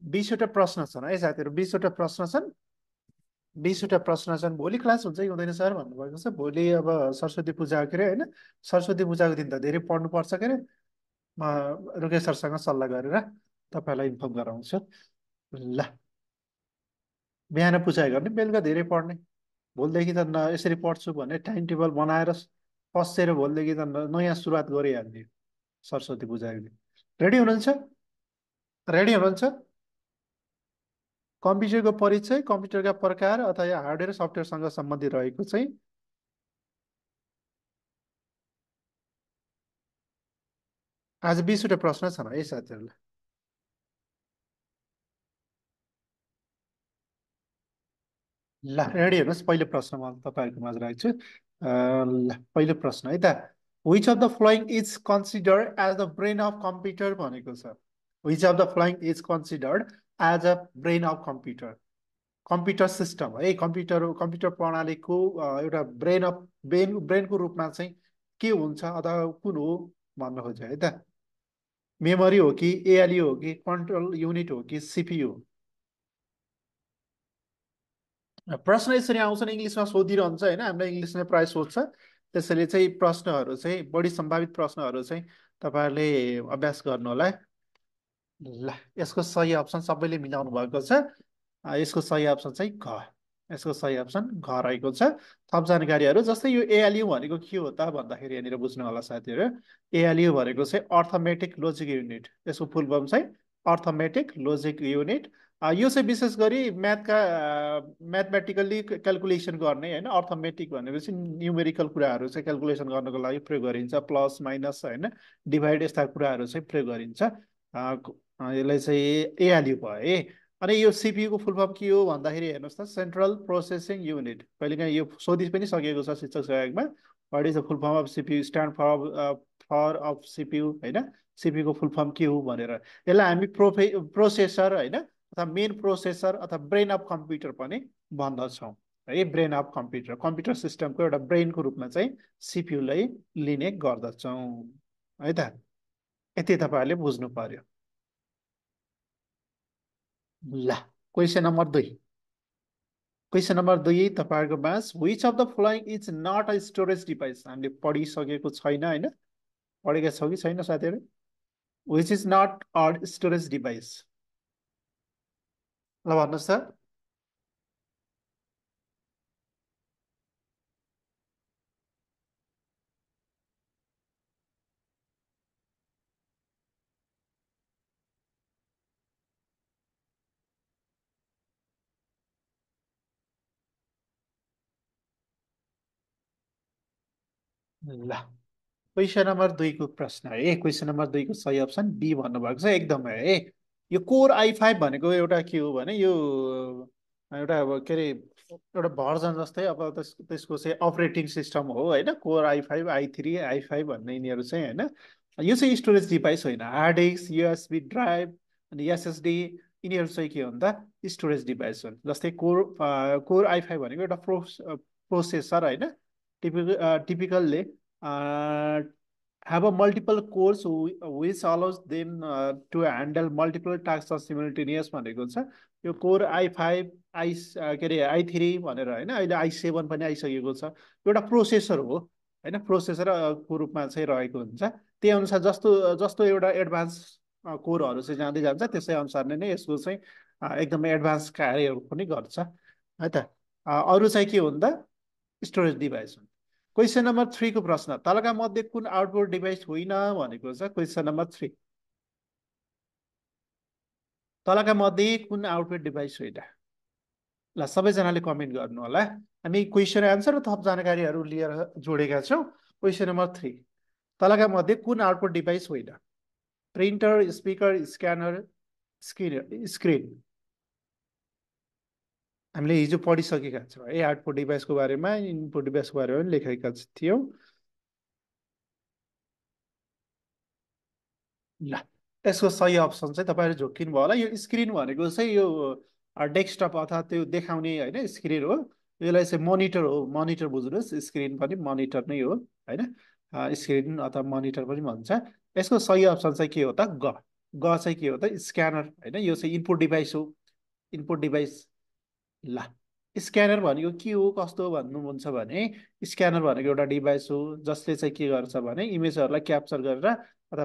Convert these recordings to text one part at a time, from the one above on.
20वटा प्रश्न छन् है साथीहरू, 20वटा प्रश्न छन्। 20वटा प्रश्न छन्। भोलि क्लास हुन्छ कि हुँदैन सर भन्नुभएको छ। भोलि अब सरस्वती पूजा के अरे होइन, सरस्वती पूजाको दिन त धेरै पढ्नुपर्छ के अरे। म रुकेश सरसँग सल्लाह गरेर तपाईँलाई इन्फर्म गराउँछु। ल, बिहान पूजा गर्ने, बेलुका धेरै पढ्ने। भोलिदेखि त यसरी पढ्छु भने टाइम टेबल बनाएर पसेर भोलिदेखि त नयाँ सुरुवात गरिहाल्ने सरस्वती पूजाको दिन। रेडी हुनुहुन्छ? रेडी हुनुहुन्छ? कम्प्युटरको परिचय, कम्प्युटरका प्रकार अथवा हार्डवेयर सफ्टवेयरसँग सम्बन्धित रहेको चाहिँ आज 20वटा प्रश्न छन् है साथीहरूलाई। ल, रेडी हेर्नुहोस्। पहिलो प्रश्न म तपाईँहरूको माझ राख्छु। ल, पहिलो प्रश्न है त। Which of the following is considered as the brain of computer भनेको छ। Which of the following is considered as a brain of computer. Computer system है, कम्प्युटर कम्प्युटर प्रणालीको एउटा ब्रेनको रूपमा चाहिँ के हुन्छ अथवा कुन हो भन्न खोज्यो है त। मेमोरी हो कि एएलयू हो कि कन्ट्रोल युनिट हो कि सिपियु? प्रश्न यसरी आउँछन्, इङ्ग्लिसमा सोधिरहन्छ होइन, हामीलाई इङ्ग्लिसमै प्रायः सोध्छ। त्यसैले चाहिँ प्रश्नहरू चाहिँ बढी सम्भावित प्रश्नहरू चाहिँ तपाईँहरूले अभ्यास गर्नु होला है। ल, यसको सही अप्सन सबैले मिलाउनु भएको छ। यसको सही अप्सन चाहिँ घ। यसको सही अप्सन घ रहेको छ। थप जानकारीहरू जस्तै यो एएलयू भनेको के हो त भन्दाखेरि यहाँनिर बुझ्नु होला साथीहरू। एएलयू भनेको चाहिँ अर्थमेटिक लजिक युनिट। यसको फुल फर्म चाहिँ अर्थमेटिक लजिक युनिट। यो चाहिँ विशेष गरी म्याथमेटिकल्ली क्यालकुलेसन गर्ने होइन। अर्थमेटिक भनेपछि न्युमेरिकल कुराहरू चाहिँ क्यालकुलेसन गर्नको लागि प्रयोग गरिन्छ। प्लस माइनस होइन, डिभाइड यस्ता कुराहरू चाहिँ प्रयोग गरिन्छ। यसलाई चाहिँ एएलयू भयो है। अनि यो सिपियुको फुल फर्म के हो भन्दाखेरि हेर्नुहोस् त, सेन्ट्रल प्रोसेसिङ युनिट। कहिलेकाहीँ यो सोधि पनि सकिएको छ शिक्षक सहायकमा। What is the full form of CPU, stand for of CPU होइन। सिपियुको फुल फर्म के हो भनेर यसलाई हामी प्रोसेसर होइन, अथवा मेन प्रोसेसर अथवा ब्रेन अफ कम्प्युटर पनि भन्दछौँ है। ब्रेन अफ कम्प्युटर, कम्प्युटर सिस्टमको एउटा ब्रेनको रूपमा चाहिँ सिपियुलाई लिने गर्दछौँ है त। यति तपाईँहरूले बुझ्नु पर्यो। ल, क्वेसन नम्बर 2। क्वेसन नम्बर 2 तपाईँहरूको बास, which of the following is not a storage device. हामीले पढिसकेको छैन होइन, पढेका छौँ कि छैन साथीहरू? Which is not a storage device. ल भन्नुहोस् त। ल, क्वेसन नम्बर 2को प्रश्न है। क्वेसन नम्बर 2को सही अप्सन बी भन्नुभएको छ एकदमै है। यो कोर i5 भनेको एउटा के हो भने यो एउटा अब के अरे एउटा भर्जन जस्तै अब त्यसको चाहिँ अपरेटिङ सिस्टम हो होइन। कोर i5, i3, i5 भन्ने यिनीहरू चाहिँ होइन। यो चाहिँ स्टोरेज डिभाइस होइन। हार्ड डिस्क, युएसबी ड्राइभ अनि एसएसडी यिनीहरू चाहिँ के हो भन्दा स्टोरेज डिभाइस हुन्। जस्तै कोर i5 भनेको एउटा प्रोसेसर होइन। टिपिकलले have a multiple cores which allows them to handle multiple tasks simultaneous भनेको छ। यो कोर i5 के अरे i3 भनेर होइन, अहिले i7 पनि आइसकेको छ। एउटा प्रोसेसर हो होइन, प्रोसेसर को रूपमा चाहिँ रहेको हुन्छ। त्यही अनुसार जस्तो जस्तो एउटा एडभान्स कोरहरू चाहिँ जाँदै जान्छ त्यसै अनुसार नै यसको चाहिँ एकदमै एडभान्स कार्यहरू पनि गर्छ है त। अरू चाहिँ के हो भन्दा स्टोरेज डिभाइस हुन्छ। क्वेसन नम्बर 3 को प्रश्न, तलका मध्ये कुन आउटपुट डिभाइस होइन भनेको छ। क्वेसन नम्बर 3, तलका मध्ये कुन आउटपुट डिभाइस होइन? ल, सबैजनाले कमेन्ट गर्नु होला। हामी क्वेसन एन्सर र थप जानकारीहरू लिएर जोडेका छौँ। क्वेसन नम्बर 3, तलका मध्ये कुन आउटपुट डिभाइस होइन? Printer, speaker, scanner, screen. हामीले हिजो पढिसकेका छौँ है आउटपुट डिभाइसको बारेमा, इनपुट डिभाइसको बारेमा पनि लेखेका थियौँ। ल, यसको सही अप्सन चाहिँ तपाईँहरू झुक्किनु भयो होला। यो स्क्रिन भनेको चाहिँ यो डेस्कटप अथवा त्यो देखाउने होइन स्क्रिन हो। यसलाई चाहिँ मोनिटर हो, मोनिटर बुझ्नुहोस्। स्क्रिन पनि मोनिटर नै हो होइन। स्क्रिन अथवा मोनिटर पनि भन्छ। यसको सही अप्सन चाहिँ के हो त? ग। ग चाहिँ के हो त स्क्यानर होइन, यो चाहिँ इनपुट डिभाइस हो। Input device. ल स्क्यानर भनेको के हो कस्तो भन्नुहुन्छ भने स्क्यानर भनेको एउटा डिभाइस हो जसले चाहिँ के गर्छ भने इमेजहरूलाई क्याप्चर गरेर अथवा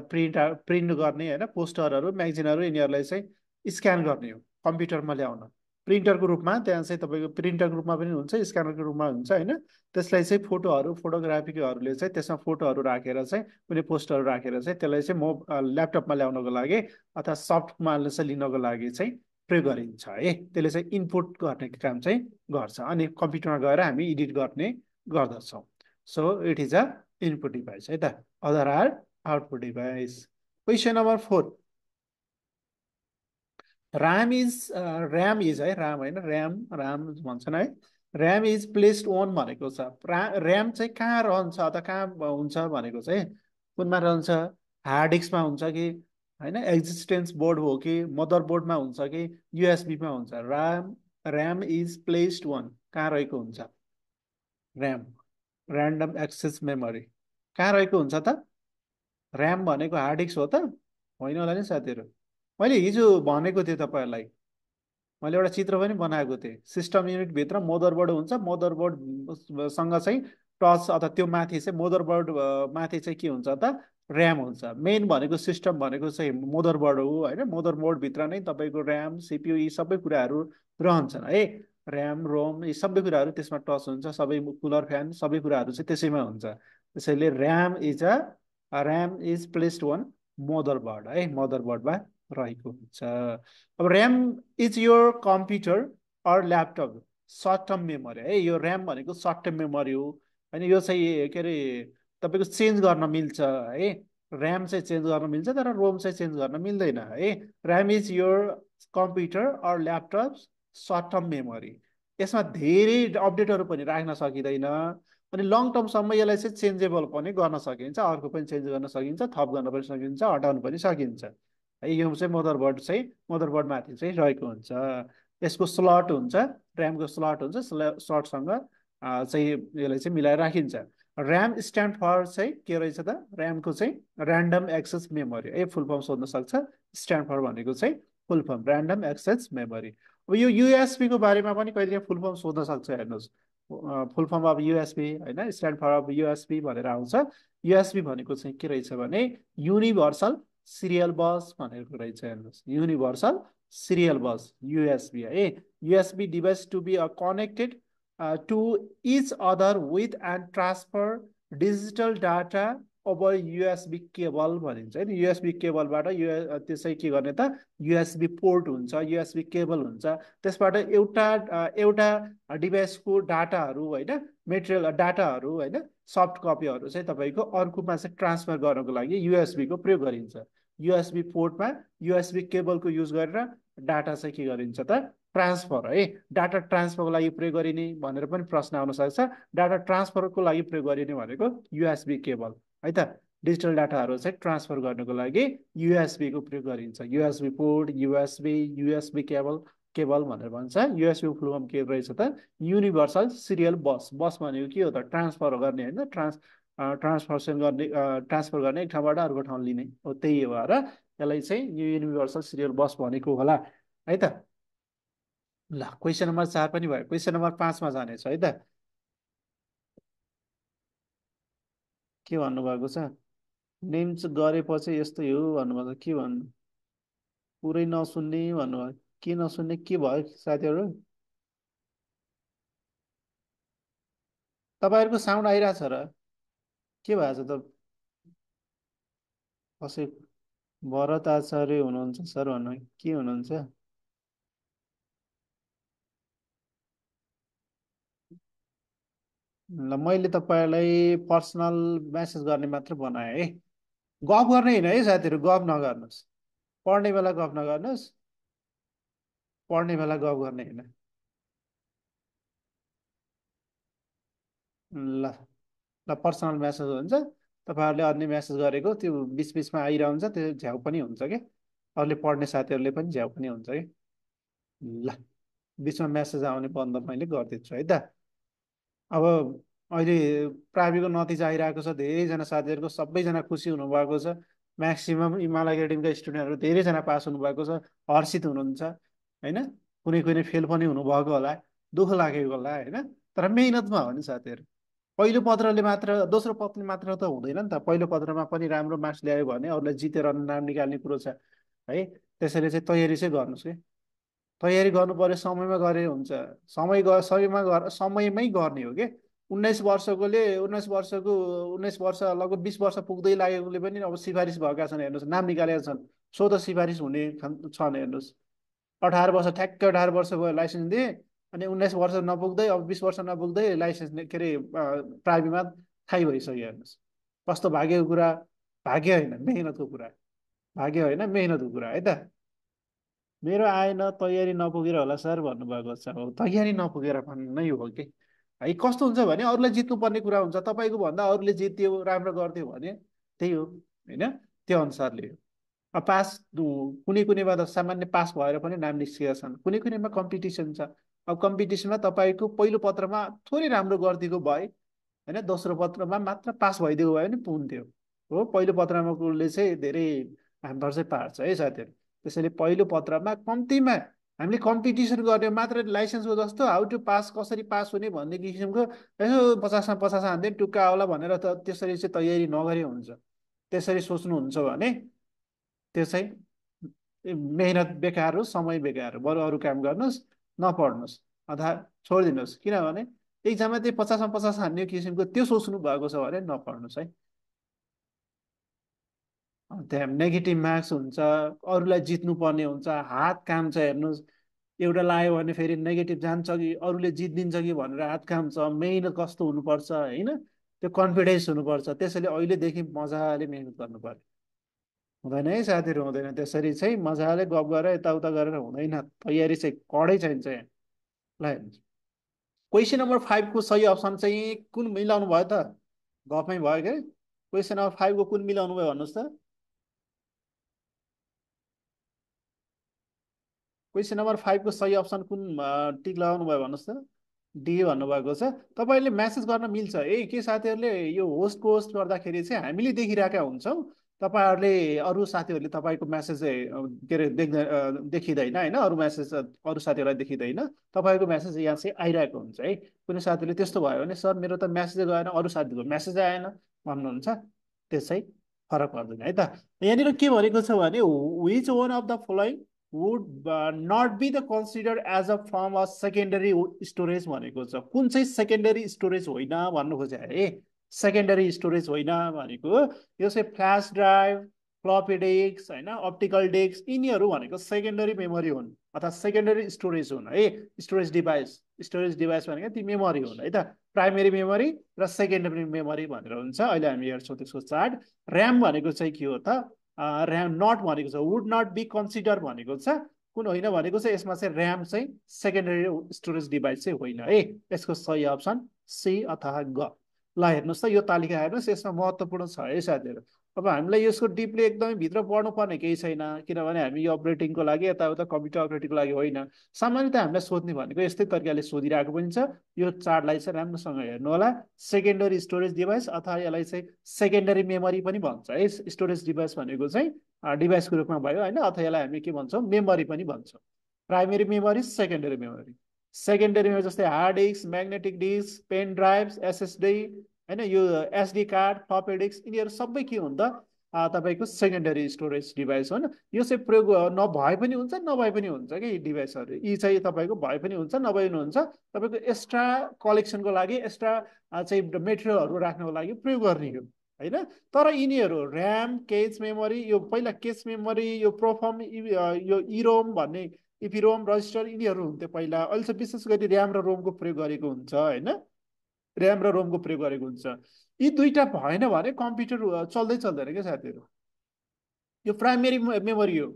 प्रिन्ट गर्ने होइन, पोस्टरहरू म्यागजिनहरू यिनीहरूलाई चाहिँ स्क्यान गर्ने हो कम्प्युटरमा ल्याउन। प्रिन्टरको रूपमा त्यहाँ चाहिँ तपाईँको प्रिन्टरको रूपमा पनि हुन्छ, स्क्यानरको रूपमा हुन्छ होइन। त्यसलाई चाहिँ फोटोग्राफीकोहरूले चाहिँ त्यसमा फोटोहरू राखेर चाहिँ कुनै पोस्टरहरू राखेर चाहिँ त्यसलाई चाहिँ ल्यापटपमा ल्याउनको लागि अथवा सफ्टमा चाहिँ लिनको लागि चाहिँ प्रयोग गरिन्छ है। त्यसले चाहिँ इनपुट गर्ने काम चाहिँ गर्छ अनि कम्प्युटरमा गएर हामी एडिट गर्ने गर्दछौँ। So it is a input device है त। Other are output device. Question number 4। RAM is है, राम होइन ऱ्याम, राम भन्छन् है। ऱ्याम इज प्लेस्ड ओन भनेको छ। ऱ्याम चाहिँ कहाँ रहन्छ अथवा कहाँ हुन्छ भनेको चाहिँ कुनमा रहन्छ, हार्ड डिस्कमा हुन्छ कि होइन, एक्जिस्टेन्स बोर्ड हो कि मदर बोर्डमा हुन्छ कि युएसबीमा हुन्छ। ऱ्याम इज प्लेस्ड ओन कहाँ रहेको हुन्छ। ऱ्याम ऱ्यान्डम एक्सेस मेमोरी कहाँ रहेको हुन्छ त। ऱ्याम भनेको हार्ड डिस्क हो त होइन होला नि साथीहरू। मैले हिजो भनेको थिएँ तपाईँहरूलाई, मैले एउटा चित्र पनि बनाएको थिएँ। सिस्टम युनिटभित्र मदरबोर्ड हुन्छ, मदरबोर्डसँग चाहिँ टच अथवा त्यो माथि चाहिँ मदरबोर्ड माथि चाहिँ के हुन्छ त ऱ्याम हुन्छ। मेन भनेको सिस्टम भनेको चाहिँ मदरबोर्ड हो होइन। मदरबोर्डभित्र नै तपाईँको ऱ्याम सिपियु यी सबै कुराहरू रहन्छन् है। ऱ्याम रोम यी सबै कुराहरू त्यसमा टच हुन्छ, सबै कुलर फ्यान सबै कुराहरू चाहिँ त्यसैमा हुन्छ। त्यसैले RAM is placed on motherboard है, मदरबोर्डमा रहेको हुन्छ। अब RAM is your computer or laptop short term memory है। यो ऱ्याम भनेको सर्ट टर्म मेमोरी हो होइन। यो चाहिँ के अरे तपाईँको चेन्ज गर्न मिल्छ है। ऱ्याम चाहिँ चेन्ज गर्न मिल्छ तर रोम चाहिँ चेन्ज गर्न मिल्दैन है। RAM is your computer or laptop short term memory. यसमा धेरै अपडेटहरू पनि राख्न सकिँदैन अनि लङ टर्मसम्म यसलाई चाहिँ चेन्जेबल पनि गर्न सकिन्छ, अर्को पनि चेन्ज गर्न सकिन्छ, थप गर्न पनि सकिन्छ, हटाउनु पनि सकिन्छ है। यो चाहिँ मदरबोर्ड माथि चाहिँ रहेको हुन्छ। यसको स्लट हुन्छ, ऱ्यामको स्लट हुन्छ, स्लटसँग चाहिँ यसलाई चाहिँ मिलाएर राखिन्छ। ऱ्याम स्ट्यान्ड फर चाहिँ के रहेछ त, ऱ्यामको चाहिँ ऱ्यान्डम एक्सेस मेमोरी है। फुल फर्म सोध्न सक्छ, स्ट्यान्ड फर भनेको चाहिँ full form random access memory. अब यो युएसबीको बारेमा पनि कहिले फुल फर्म सोध्न सक्छ हेर्नुहोस्। फुल फर्म अफ युएसबी होइन, स्ट्यान्ड फर अफ युएसबी भनेर आउँछ। युएसबी भनेको चाहिँ के रहेछ भने युनिभर्सल सिरियल बस भनेको रहेछ हेर्नुहोस्। युनिभर्सल सिरियल बस युएसबी है। USB device to be connected to each other with and transfer digital data over USB cable भनिन्छ है। युएसबी केबलबाट त्यसै के गर्ने त युएसबी पोर्ट हुन्छ, युएसबी केबल हुन्छ। त्यसबाट एउटा डिभाइसको डाटाहरू होइन, मेटेरियल डाटाहरू होइन, सफ्ट कपीहरू चाहिँ तपाईँको अर्कोमा चाहिँ ट्रान्सफर गर्नको लागि युएसबीको प्रयोग गरिन्छ। युएसबी पोर्टमा युएसबी केबलको युज गरेर डाटा चाहिँ के गरिन्छ त ट्रान्सफर है। डाटा ट्रान्सफरको लागि प्रयोग गरिने भनेर पनि प्रश्न आउन सक्छ। डाटा ट्रान्सफरको लागि प्रयोग गरिने भनेको युएसबी केबल है त। डिजिटल डाटाहरू चाहिँ ट्रान्सफर गर्नको लागि युएसबीको प्रयोग गरिन्छ। USB port, USB cable cable भनेर भन्छ। युएसबी फुल फर्म के रहेछ त युनिभर्सल सिरियल बस। बस भनेको के हो त ट्रान्सफर गर्ने होइन, ट्रान्सफर गर्ने एक ठाउँबाट अर्को ठाउँ लिने हो। त्यही भएर यसलाई चाहिँ युनिभर्सल सिरियल बस भनेको होला है त। ल क्वेसन नम्बर 4 पनि भयो। क्वेसन नम्बर 5मा जानेछ है त। के भन्नुभएको छ, नेम्स गरेपछि यस्तै हो भन्नुभएको, के भन्नु पुरै नसुन्ने भन्नुभयो। के नसुन्ने के भयो साथीहरू। तपाईँहरूको साउन्ड आइरहेछ र के भएको छ त। कसै भरत आचार्य हुनुहुन्छ सर भन्नु, के हुनुहुन्छ। ल मैले तपाईँलाई पर्सनल मेसेज गर्ने मात्र बनाएँ है। गफ गर्ने होइन है साथीहरू, गफ नगर्नुहोस्। पढ्ने बेला गफ नगर्नुहोस्, पढ्ने बेला गफ गर्ने होइन। ल ल पर्सनल मेसेज हुन्छ, तपाईँहरूले अन्य मेसेज गरेको त्यो बिच बिचमा आइरहन्छ, त्यो झ्याउ पनि हुन्छ कि अरूले पढ्ने साथीहरूले पनि झ्याउ पनि हुन्छ कि। ल बिचमा मेसेज आउने बन्द मैले गरिदिन्छु है त। अब अहिले प्राविको नतिजा आइरहेको छ, धेरैजना साथीहरूको सबैजना खुसी हुनुभएको छ। म्याक्सिमम् हिमाल एकाडेमीका स्टुडेन्टहरू धेरैजना पास हुनुभएको छ, हर्षित हुनुहुन्छ होइन। कुनै कुनै फेल पनि हुनुभएको होला, दुःख लागेको होला होइन। तर मेहनतमा हो नि साथीहरू। पहिलो पत्रले मात्र, दोस्रो पत्रले मात्र त हुँदैन नि त। पहिलो पत्रमा पनि राम्रो मार्क्स ल्यायो भने अरूलाई जितेर नाम निकाल्ने कुरो छ है। त्यसैले चाहिँ तयारी चाहिँ गर्नुहोस् कि। तयारी गर्नु पर्यो, समयमा गरे हुन्छ। समयमै गर्ने हो कि। 19 वर्षकोले 19 वर्षको 19 वर्ष लगभग 20 वर्ष पुग्दै लागेकोले पनि अब सिफारिस भएका छन् हेर्नुहोस्, नाम निकालेका छन्। सो त सिफारिस हुने छन् हेर्नुहोस्। 18 वर्ष, ठ्याक्कै 18 वर्ष भयो लाइसेन्स दिए, अनि 19 वर्ष नपुग्दै अब 20 वर्ष नपुग्दै लाइसेन्स के अरे प्राइभेटमा थाहै भइसक्यो हेर्नुहोस्। कस्तो भाग्यको कुरा। भाग्य होइन, मेहनतको कुरा। भाग्य होइन, मेहनतको कुरा है त। मेरो आएन, तयारी नपुगेर होला सर भन्नुभएको छ। हो, तयारी नपुगेर नै हो कि है। कस्तो हुन्छ भने अरूलाई जित्नुपर्ने कुरा हुन्छ, तपाईँको भन्दा अरूले जित्यो, राम्रो गरिदियो भने त्यही हो होइन। त्यो अनुसारले हो। अब पास कुनै कुनैमा त सामान्य पास भएर पनि नाम निस्केका छन्, कुनै कुनैमा कम्पिटिसन छ। अब कम्पिटिसनमा तपाईँको पहिलो पत्रमा थोरै राम्रो गरिदिएको भए होइन, दोस्रो पत्रमा मात्र पास भइदिएको भए पनि पुग्थ्यो। हो, पहिलो पत्रमा कुरोले चाहिँ धेरै हाम्रो चाहिँ पार्छ है साथीहरू। त्यसैले पहिलो पत्रमा कम्तीमा हामीले कम्पिटिसन गर्ने मात्र, लाइसेन्सको जस्तो हाउ टु पास, कसरी पास हुने भन्ने किसिमको यसो 50मा 50 हान्दै टुक्का आउला भनेर त त्यसरी चाहिँ तयारी नगरे हुन्छ। त्यसरी सोच्नुहुन्छ भने त्यो चाहिँ मेहनत बेकार हो, समय बेकार हो। बरु अरू काम गर्नुहोस्, नपढ्नुहोस् अथवा छोडिदिनुहोस्। किनभने इक्जाममा त्यही 50मा 50 हान्ने किसिमको त्यो सोच्नु भएको छ भने नपढ्नुहोस् है। त्यहाँ नेगेटिभ मार्क्स हुन्छ, अरूलाई जित्नु पर्ने हुन्छ, हात काम्छ हेर्नुहोस्। एउटा लायो भने फेरि नेगेटिभ जान्छ कि अरूले जितिदिन्छ कि भनेर हात काम्छ। मेहनत कस्तो हुनुपर्छ होइन, त्यो कन्फिडेन्स हुनुपर्छ। त्यसैले अहिलेदेखि मजाले मेहनत गर्नु पर्यो। हुँदैन है साथीहरू, हुँदैन। त्यसरी चाहिँ मजाले गफ गरेर यताउता गरेर हुँदैन। तयारी चाहिँ कडै चाहिन्छ यहाँ। ल हेर्नुहोस्, क्वेसन नम्बर 5को सही अप्सन चाहिँ कुन मिलाउनु भयो त? गफमै भयो क्या। क्वेसन नम्बर 5को कुन मिलाउनु भयो भन्नुहोस् त। क्वेसन नम्बर 5को सही अप्सन कुन टिक लगाउनु भयो भन्नुहोस् त। डी भन्नुभएको छ। तपाईँले म्यासेज गर्न मिल्छ ए के साथीहरूले, यो होस्ट पोस्ट गर्दाखेरि चाहिँ हामीले देखिरहेका हुन्छौँ। तपाईँहरूले, अरू साथीहरूले तपाईँको म्यासेज के अरे देखिँदैन होइन। अरू म्यासेज अरू साथीहरूलाई देखिँदैन। तपाईँको म्यासेज यहाँ चाहिँ आइरहेको हुन्छ है। कुनै साथीले त्यस्तो भयो भने सर मेरो त म्यासेजै गएन, अरू साथीको म्यासेजै आएन भन्नुहुन्छ। त्यसै फरक पर्दैन है त। यहाँनिर के भनेको छ भने which one of the following would not be the considered as a form of secondary storage भनेको छ। कुन चाहिँ सेकेन्डरी स्टोरेज होइन भन्नु खोजे है। सेकेन्डरी स्टोरेज होइन भनेको यो चाहिँ फ्ल्यास ड्राइभ, फ्लपी डिस्क होइन, अप्टिकल डिस्क, यिनीहरू भनेको सेकेन्डरी मेमोरी हुन् अथवा सेकेन्डरी स्टोरेज हुन् है। स्टोरेज डिभाइस, स्टोरेज डिभाइस भनेको ती मेमोरी हुन् है त। प्राइमेरी मेमोरी र सेकेन्डरी मेमोरी भनेर हुन्छ। अहिले हामी हेर्छौँ त्यसको चार्ट। ऱ्याम भनेको चाहिँ के हो त? ऱ्याम नट भनेको छ, वुड नट बी कन्सिडर भनेको छ। कुन होइन भनेको चाहिँ यसमा चाहिँ ऱ्याम चाहिँ सेकेन्डरी स्टोरेज डिभाइस चाहिँ होइन है। यसको सही अप्सन सी अथवा ग। ल हेर्नुहोस् त, यो तालिका हेर्नुहोस्, यसमा महत्त्वपूर्ण छ है साथीहरू। अब हामीलाई यसको डिपली एकदमै भित्र पढ्नुपर्ने केही छैन, किनभने हामी यो अपरेटिङको लागि यताउता कम्प्युटर अपरेटिङको लागि होइन। सामान्यतः हामीलाई सोध्ने भनेको यस्तै तरिकाले सोधिरहेको पनि छ। यो चार्टलाई चाहिँ राम्रोसँग हेर्नु होला। सेकेन्डरी स्टोरेज डिभाइस अथवा यसलाई चाहिँ सेकेन्डरी मेमोरी पनि भन्छ है। स्टोरेज डिभाइस भनेको चाहिँ डिभाइसको रूपमा भयो होइन, अथवा यसलाई हामी के भन्छौँ, मेमोरी पनि भन्छौँ। Primary memory, secondary memory. Secondary memory जस्तै hard disk, magnetic disk, pen drive, SSD होइन, यो एसडी कार्ड, फ्लपी डिस्क, यिनीहरू सबै के हुन्छ तपाईँको सेकेन्डरी स्टोरेज डिभाइस हो। यो चाहिँ प्रयोग नभए पनि हुन्छ, नभए पनि हुन्छ कि डिभाइसहरू। यी चाहिँ तपाईँको भए पनि हुन्छ, नभए पनि हुन्छ। तपाईँको एक्स्ट्रा कलेक्सनको लागि, एक्स्ट्रा चाहिँ मेटेरियलहरू राख्नको लागि प्रयोग गर्ने हो होइन। तर यिनीहरू ऱ्याम, केच मेमोरी, यो पहिला केच मेमोरी, यो प्रोफर्म, यो इरोम भन्ने, इपिरोम, रजिस्टर, यिनीहरू हुन्थ्यो पहिला। अहिले चाहिँ विशेष गरी ऱ्याम र रोमको प्रयोग गरेको हुन्छ होइन। ऱ्याम र रोमको प्रयोग गरेको हुन्छ। यी दुईटा भएन भने कम्प्युटर चल्दै चल्दैन क्या साथीहरू। यो प्राइमेरी मेमोरी हो,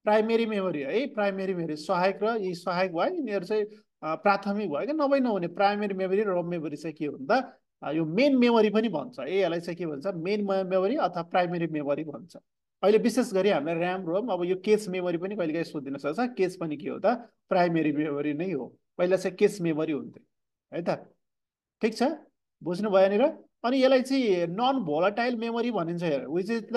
प्राइमेरी मेमोरी है। प्राइमेरी मेमोरी सहायक र यी सहायक भयो, यिनीहरू चाहिँ प्राथमिक भयो क्या। नभई नहुने प्राइमेरी मेमोरी र रोम मेमोरी चाहिँ के भन्दा यो मेन मेमोरी पनि भन्छ। यसलाई चाहिँ के भन्छ, मेन मेमोरी अथवा प्राइमेरी मेमोरी भन्छ। अहिले विशेष गरी हामीलाई ऱ्याम रोम, अब यो केस मेमोरी पनि कहिलेकाहीँ सोधिन सक्छ। केस पनि के हो त, प्राइमेरी मेमोरी नै हो। पहिला चाहिँ केस मेमोरी हुन्थ्यो है त। ठिक छ, बुझ्नु भयो यहाँनिर। अनि यसलाई चाहिँ नन भोलाटाइल मेमोरी भनिन्छ, which is the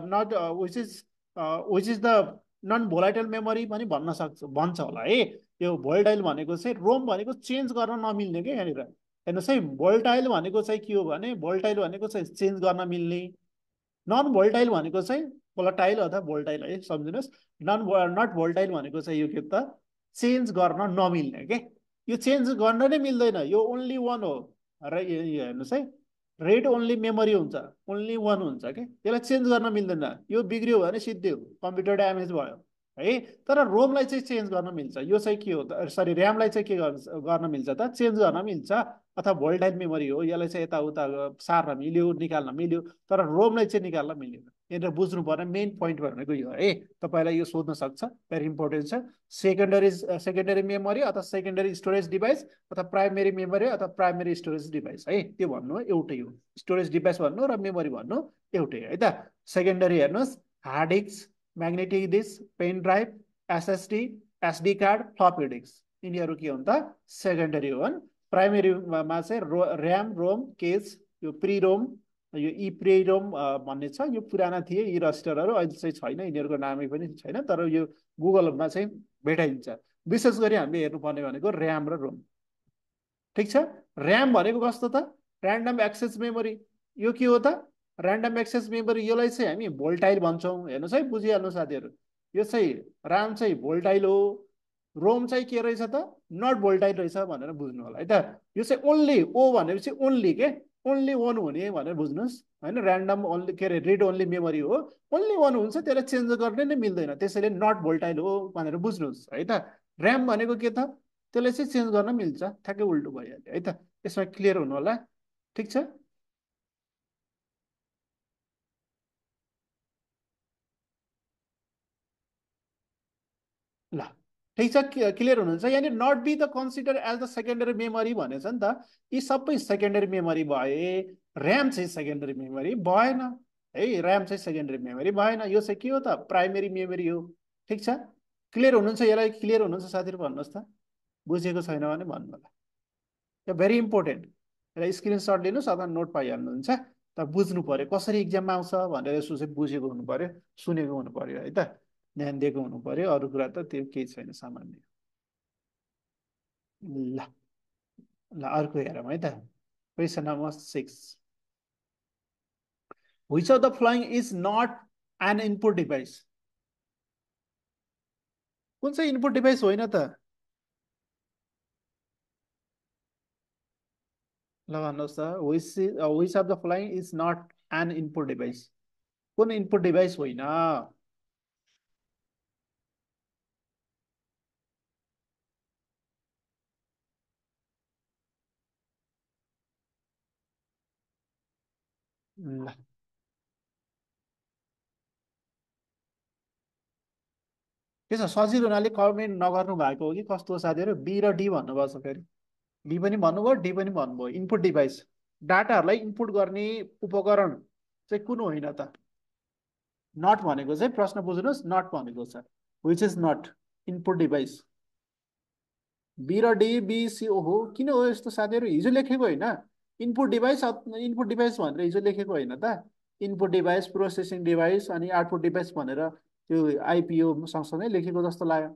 not which is the non volatile memory पनि भन्न सक्छ, भन्छ होला है। यो भोल्टाइल भनेको चाहिँ रोम भनेको चेन्ज गर्न नमिल्ने क्या यहाँनिर। हेर्नुहोस् है, भोल्टाइल भनेको चाहिँ के हो भने भोल्टाइल भनेको चाहिँ चेन्ज गर्न मिल्ने, नन भोल्टाइल भनेको चाहिँ भोलाटाइल अथवा भोल्टाइल है, सम्झिनुहोस्। नट भोल्टाइल भनेको चाहिँ यो के त चेन्ज गर्न नमिल्ने के, यो चेन्ज गर्न नै मिल्दैन, यो ओन्ली वान हो। र यो हेर्नुहोस् है, रेड ओन्ली मेमोरी हुन्छ, ओन्ली वान हुन्छ कि यसलाई चेन्ज गर्न मिल्दैन। यो बिग्रियो भने सिद्धि हो, कम्प्युटर ड्यामेज भयो है। तर रोमलाई चाहिँ चेन्ज गर्न मिल्छ। यो चाहिँ के हो त, सरी ऱ्यामलाई चाहिँ के गर्न मिल्छ त, चेन्ज गर्न मिल्छ। अथवा भोल्टाइल मेमोरी हो, यसलाई चाहिँ यताउता सार्न मिल्यो, निकाल्न मिल्यो। तर रोमलाई चाहिँ निकाल्न मिल्दैन। यहाँनिर बुझ्नु पर्ने मेन पोइन्ट भनेको यो है। तपाईँलाई यो सोध्न सक्छ, भेरी इम्पोर्टेन्ट छ। सेकेन्डरी मेमोरी अथवा सेकेन्डरी स्टोरेज डिभाइस अथवा प्राइमेरी मेमोरी अथवा प्राइमेरी स्टोरेज डिभाइस है, त्यो भन्नु हो एउटै हो। स्टोरेज डिभाइस भन्नु र मेमोरी भन्नु एउटै है त। सेकेन्डरी हेर्नुहोस्, hard disk, magnetic disk, pen drive, SSD, SD card, floppy disk, यिनीहरू के हुन् त सेकेन्डरी हुन्। प्राइमेरीमा चाहिँ ऱ्याम, रोम, केस, यो प्री रोम, यो प्री रोम भन्ने छ। यो पुराना थिए यी रजिस्टरहरू, अहिले चाहिँ छैन, यिनीहरूको नामै पनि छैन। तर यो गुगलमा चाहिँ भेटाइन्छ। विशेष गरी हामीले हेर्नुपर्ने भनेको ऱ्याम र रोम। ठिक छ। ऱ्याम भनेको कस्तो त, ऱ्यान्डम एक्सेस मेमोरी। यो के हो त, ऱ्यान्डम एक्सेस मेमोरी। यसलाई चाहिँ हामी भोल्टाइल भन्छौँ। हेर्नुहोस् है, बुझिहाल्नु साथीहरू, यो चाहिँ ऱ्याम चाहिँ भोल्टाइल हो, रोम चाहिँ के रहेछ त नट भोल्टाइल रहेछ भनेर बुझ्नु होला है त। यो चाहिँ ओन्ली, ओ भनेपछि ओन्ली के, ओन्ली वान हुने भनेर बुझ्नुहोस् होइन। ऱ्यान्डम ओन्ली के अरे रिड ओन्ली मेमोरी हो, ओन्ली वान हुन्छ, त्यसलाई चेन्ज गर्ने नै मिल्दैन, त्यसैले नट भोल्टाइल हो भनेर बुझ्नुहोस् है त। ऱ्याम भनेको के त, त्यसलाई चाहिँ चेन्ज गर्न मिल्छ, ठ्याक्कै उल्टो भइहाल्यो है त। यसमा क्लियर हुनु होला। ठिक छ। ल ठिक छ, क्लियर हुनुहुन्छ। यानि not be the consider as the secondary memory भनेछ नि त। यी सबै सेकेन्डरी मेमोरी भए, ऱ्याम चाहिँ सेकेन्डरी मेमोरी भएन है। ऱ्याम चाहिँ सेकेन्डरी मेमोरी भएन, यो चाहिँ के हो त प्राइमेरी मेमोरी हो। ठिक छ, क्लियर हुनुहुन्छ, यसलाई क्लियर हुनुहुन्छ साथीहरू भन्नुहोस् त, बुझेको छैन भने भन्नु होला। यो भेरी इम्पोर्टेन्ट, यसलाई स्क्रिनसट लिनुहोस् अथवा नोट पाइहाल्नुहुन्छ। त बुझ्नु पर्यो कसरी इक्जाममा आउँछ भनेर, यसो चाहिँ बुझेको हुनु पर्यो, सुनेको हुनु पर्यो है त, ध्यान दिएको हुनु पर्यो। अरू कुरा त त्यो केही छैन, सामान्य। ल ल अर्को हेरौँ है त। Question number 6, which of the following is not an input device. कुन चाहिँ इनपुट डिभाइस होइन त, ल भन्नुहोस् त। Which of the following is not an input device, कुन इनपुट डिभाइस होइन। ल त्यसो सजिलो हुनाले कमेन्ट नगर्नु भएको हो कि कस्तो हो साथीहरू, बी र डी भन्नुपर्छ फेरि। बी पनि भन्नुभयो, डी पनि भन्नुभयो। इनपुट डिभाइस, डाटाहरूलाई इनपुट गर्ने उपकरण चाहिँ कुन होइन त। नट भनेको चाहिँ प्रश्न बुझ्नुहोस्, नट भनेको छ which is not input device. B र डी, बी सी, ओहो किन हो यस्तो साथीहरू, हिजो लेखेको होइन। इनपुट डिभाइस, इनपुट डिभाइस भनेर हिजो लेखेको होइन त। इनपुट डिभाइस, प्रोसेसिङ डिभाइस अनि आउटपुट डिभाइस भनेर त्यो आइपिओ सँगसँगै लेखेको जस्तो लाग्यो।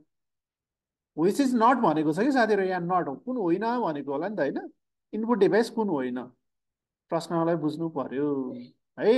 विच इज नट भनेको छ कि साथीहरू, यहाँ नट हो, कुन होइन भनेको होला नि त होइन। इनपुट डिभाइस कुन होइन, प्रश्नलाई बुझ्नु पर्यो है।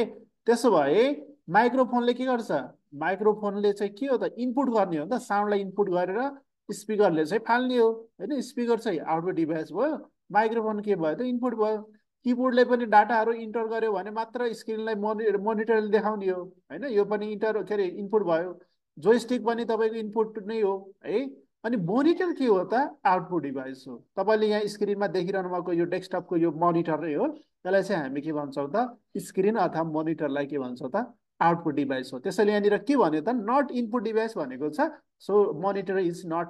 त्यसो भए माइक्रोफोनले के गर्छ, माइक्रोफोनले चाहिँ के हो त इनपुट गर्ने हो नि त, साउन्डलाई इनपुट गरेर स्पिकरले चाहिँ फाल्ने हो होइन। स्पिकर चाहिँ आउटपुट डिभाइस भयो, माइक्रोफोन के भयो त इनपुट भयो। किबोर्डले पनि डाटाहरू इन्टर गर्यो भने मात्र स्क्रिनलाई मोनिटरले देखाउने हो होइन, यो पनि इन्टर के अरे इनपुट भयो। जोइस्टिक पनि तपाईँको इनपुट नै हो है। अनि मोनिटर के हो त, आउटपुट डिभाइस हो। तपाईँले यहाँ स्क्रिनमा देखिरहनु भएको यो डेस्कटपको यो मोनिटर नै हो, त्यसलाई चाहिँ हामी के भन्छौँ त स्क्रिन अथवा मोनिटरलाई के भन्छौँ त आउटपुट डिभाइस हो। त्यसैले यहाँनिर के भन्यो त नट इनपुट डिभाइस भनेको छ। So monitor is not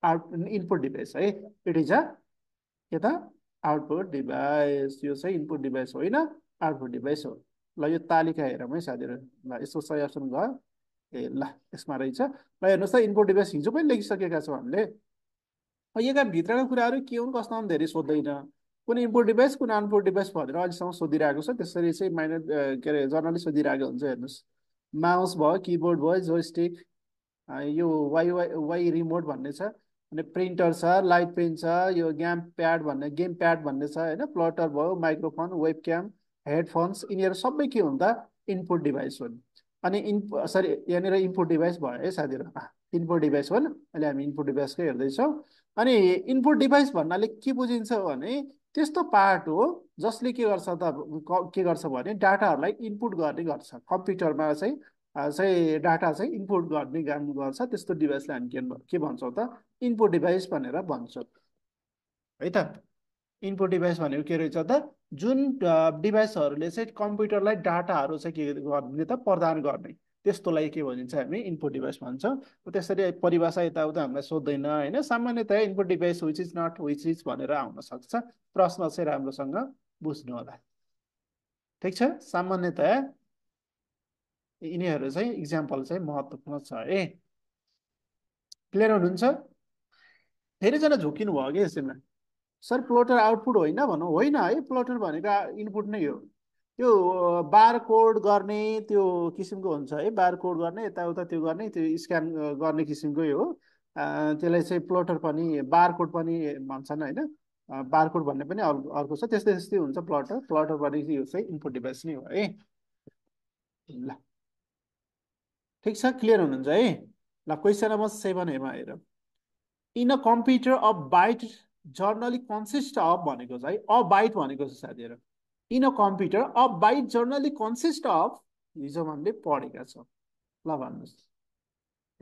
out input device है, इट इज अ के त आउटपुट डिभाइस। यो चाहिँ इनपुट डिभाइस होइन, आउटपुट डिभाइस हो। ल यो तालिका हेरौँ है साथीहरू। ल यसो सही अप्सन भयो, ए ल यसमा रहेछ। ल हेर्नुहोस् त, इनपुट डिभाइस हिजो पनि लेखिसकेका छौँ हामीले। यहाँ भित्रका कुराहरू के हुन् कस्तो हुन् धेरै सोध्दैन। कुन इनपुट डिभाइस कुन आउटपुट डिभाइस भनेर अहिलेसम्म सोधिरहेको छ। त्यसरी चाहिँ के अरे जर्नली सोधिरहेको हुन्छ। हेर्नुहोस्, माउस भयो, किबोर्ड भयो, जोयस्टिक, यो वाइ वाइ वाइ रिमोट भन्ने छ, अनि प्रिन्टर छ, लाइट पेन छ, यो गेम प्याड भन्ने छ होइन, प्लटर भयो, माइक्रोफोन, वेबक्याम, हेडफोन्स, यिनीहरू सबै के हुन् त, इनपुट डिभाइस हुन्। अनि सरी, यहाँनिर इनपुट डिभाइस भयो है साथीहरू, इनपुट डिभाइस हुन्। अहिले हामी इनपुट डिभाइसकै हेर्दैछौँ। अनि इनपुट डिभाइस भन्नाले के बुझिन्छ भने त्यस्तो पार्ट हो जसले के गर्छ त, के गर्छ भने डाटाहरूलाई इनपुट गर्ने गर्छ। कम्प्युटरमा चाहिँ डाटा चाहिँ इनपुट गर्ने काम गर्छ। त्यस्तो डिभाइसलाई हामी के भन्छौँ त, इनपुट डिभाइस भनेर भन्छौँ है त। इनपुट डिभाइस भनेको के रहेछ त, जुन डिभाइसहरूले चाहिँ कम्प्युटरलाई डाटाहरू चाहिँ के गर्ने त, प्रदान गर्ने, त्यस्तोलाई के भनिन्छ, हामी इनपुट डिभाइस भन्छौँ। त्यसरी परिभाषा यताउता हामीलाई सोध्दैन होइन। सामान्यतया input device which is not which is भनेर आउन सक्छ। प्रश्न चाहिँ राम्रोसँग बुझ्नु होला। ठिक छ, सामान्यतया यिनीहरू चाहिँ इक्जाम्पल चाहिँ महत्त्वपूर्ण छ है। क्लियर हुनुहुन्छ? धेरैजना झुकिनु भयो कि यसैमा। सर प्लोटर आउटपुट होइन भनौँ, होइन है, प्लोटर भनेको इनपुट नै हो। त्यो बार कोड गर्ने त्यो किसिमको हुन्छ है, बार कोड गर्ने यताउता त्यो गर्ने, त्यो स्क्यान गर्ने किसिमकै हो। त्यसलाई चाहिँ प्लोटर पनि, बार कोड पनि भन्छन् होइन। बार कोड भन्ने पनि अर्को छ, त्यस्तै त्यस्तै हुन्छ। प्लोटर प्लोटर पनि यो चाहिँ इनपुट डिभाइस नै हो है। ल, ठिक छ, क्लियर हुनुहुन्छ है। ल, क्वेसन नम्बर 7 हेर। In a computer a byte generally consist of भनेको छ है, अ बाइट भनेको छ साथीहरू। In a computer a byte generally consist of, हिजो हामीले पढेका छौँ। ल भन्नुहोस्,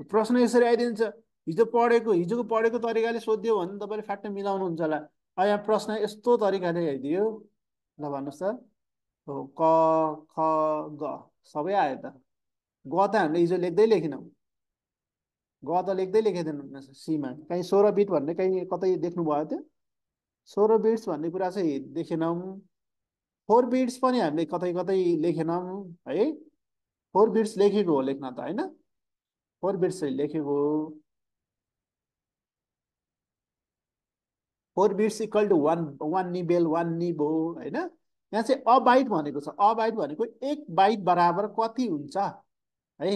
प्रश्न यसरी आइदिन्छ। हिजोको पढेको तरिकाले सोधियो भने तपाईँले फ्याट्ट मिलाउनुहुन्छ होला। यहाँ प्रश्न यस्तो तरिकाले आइदियो। ल भन्नुहोस् त, हो क ख ग सबै आयो त। ग त हामीले हिजो लेखेनौँ। ग त लेखिदिनु सीमा, कहीँ 16 बिट भन्ने कहीँ कतै देख्नु भयो त्यो? 16 बिट्स भन्ने कुरा चाहिँ देखेनौँ। 4 बिट्स पनि हामीले कतै कतै लेखेनौँ है। 4 बिट्स लेखेको हो लेख्न त होइन, 4 बिट्स चाहिँ लेखेको हो। 4 bits equal to one, one nibble, one nib हो होइन। यहाँ चाहिँ अबाइट भनेको छ। अबाइट भनेको 1 बाइट बराबर कति हुन्छ है।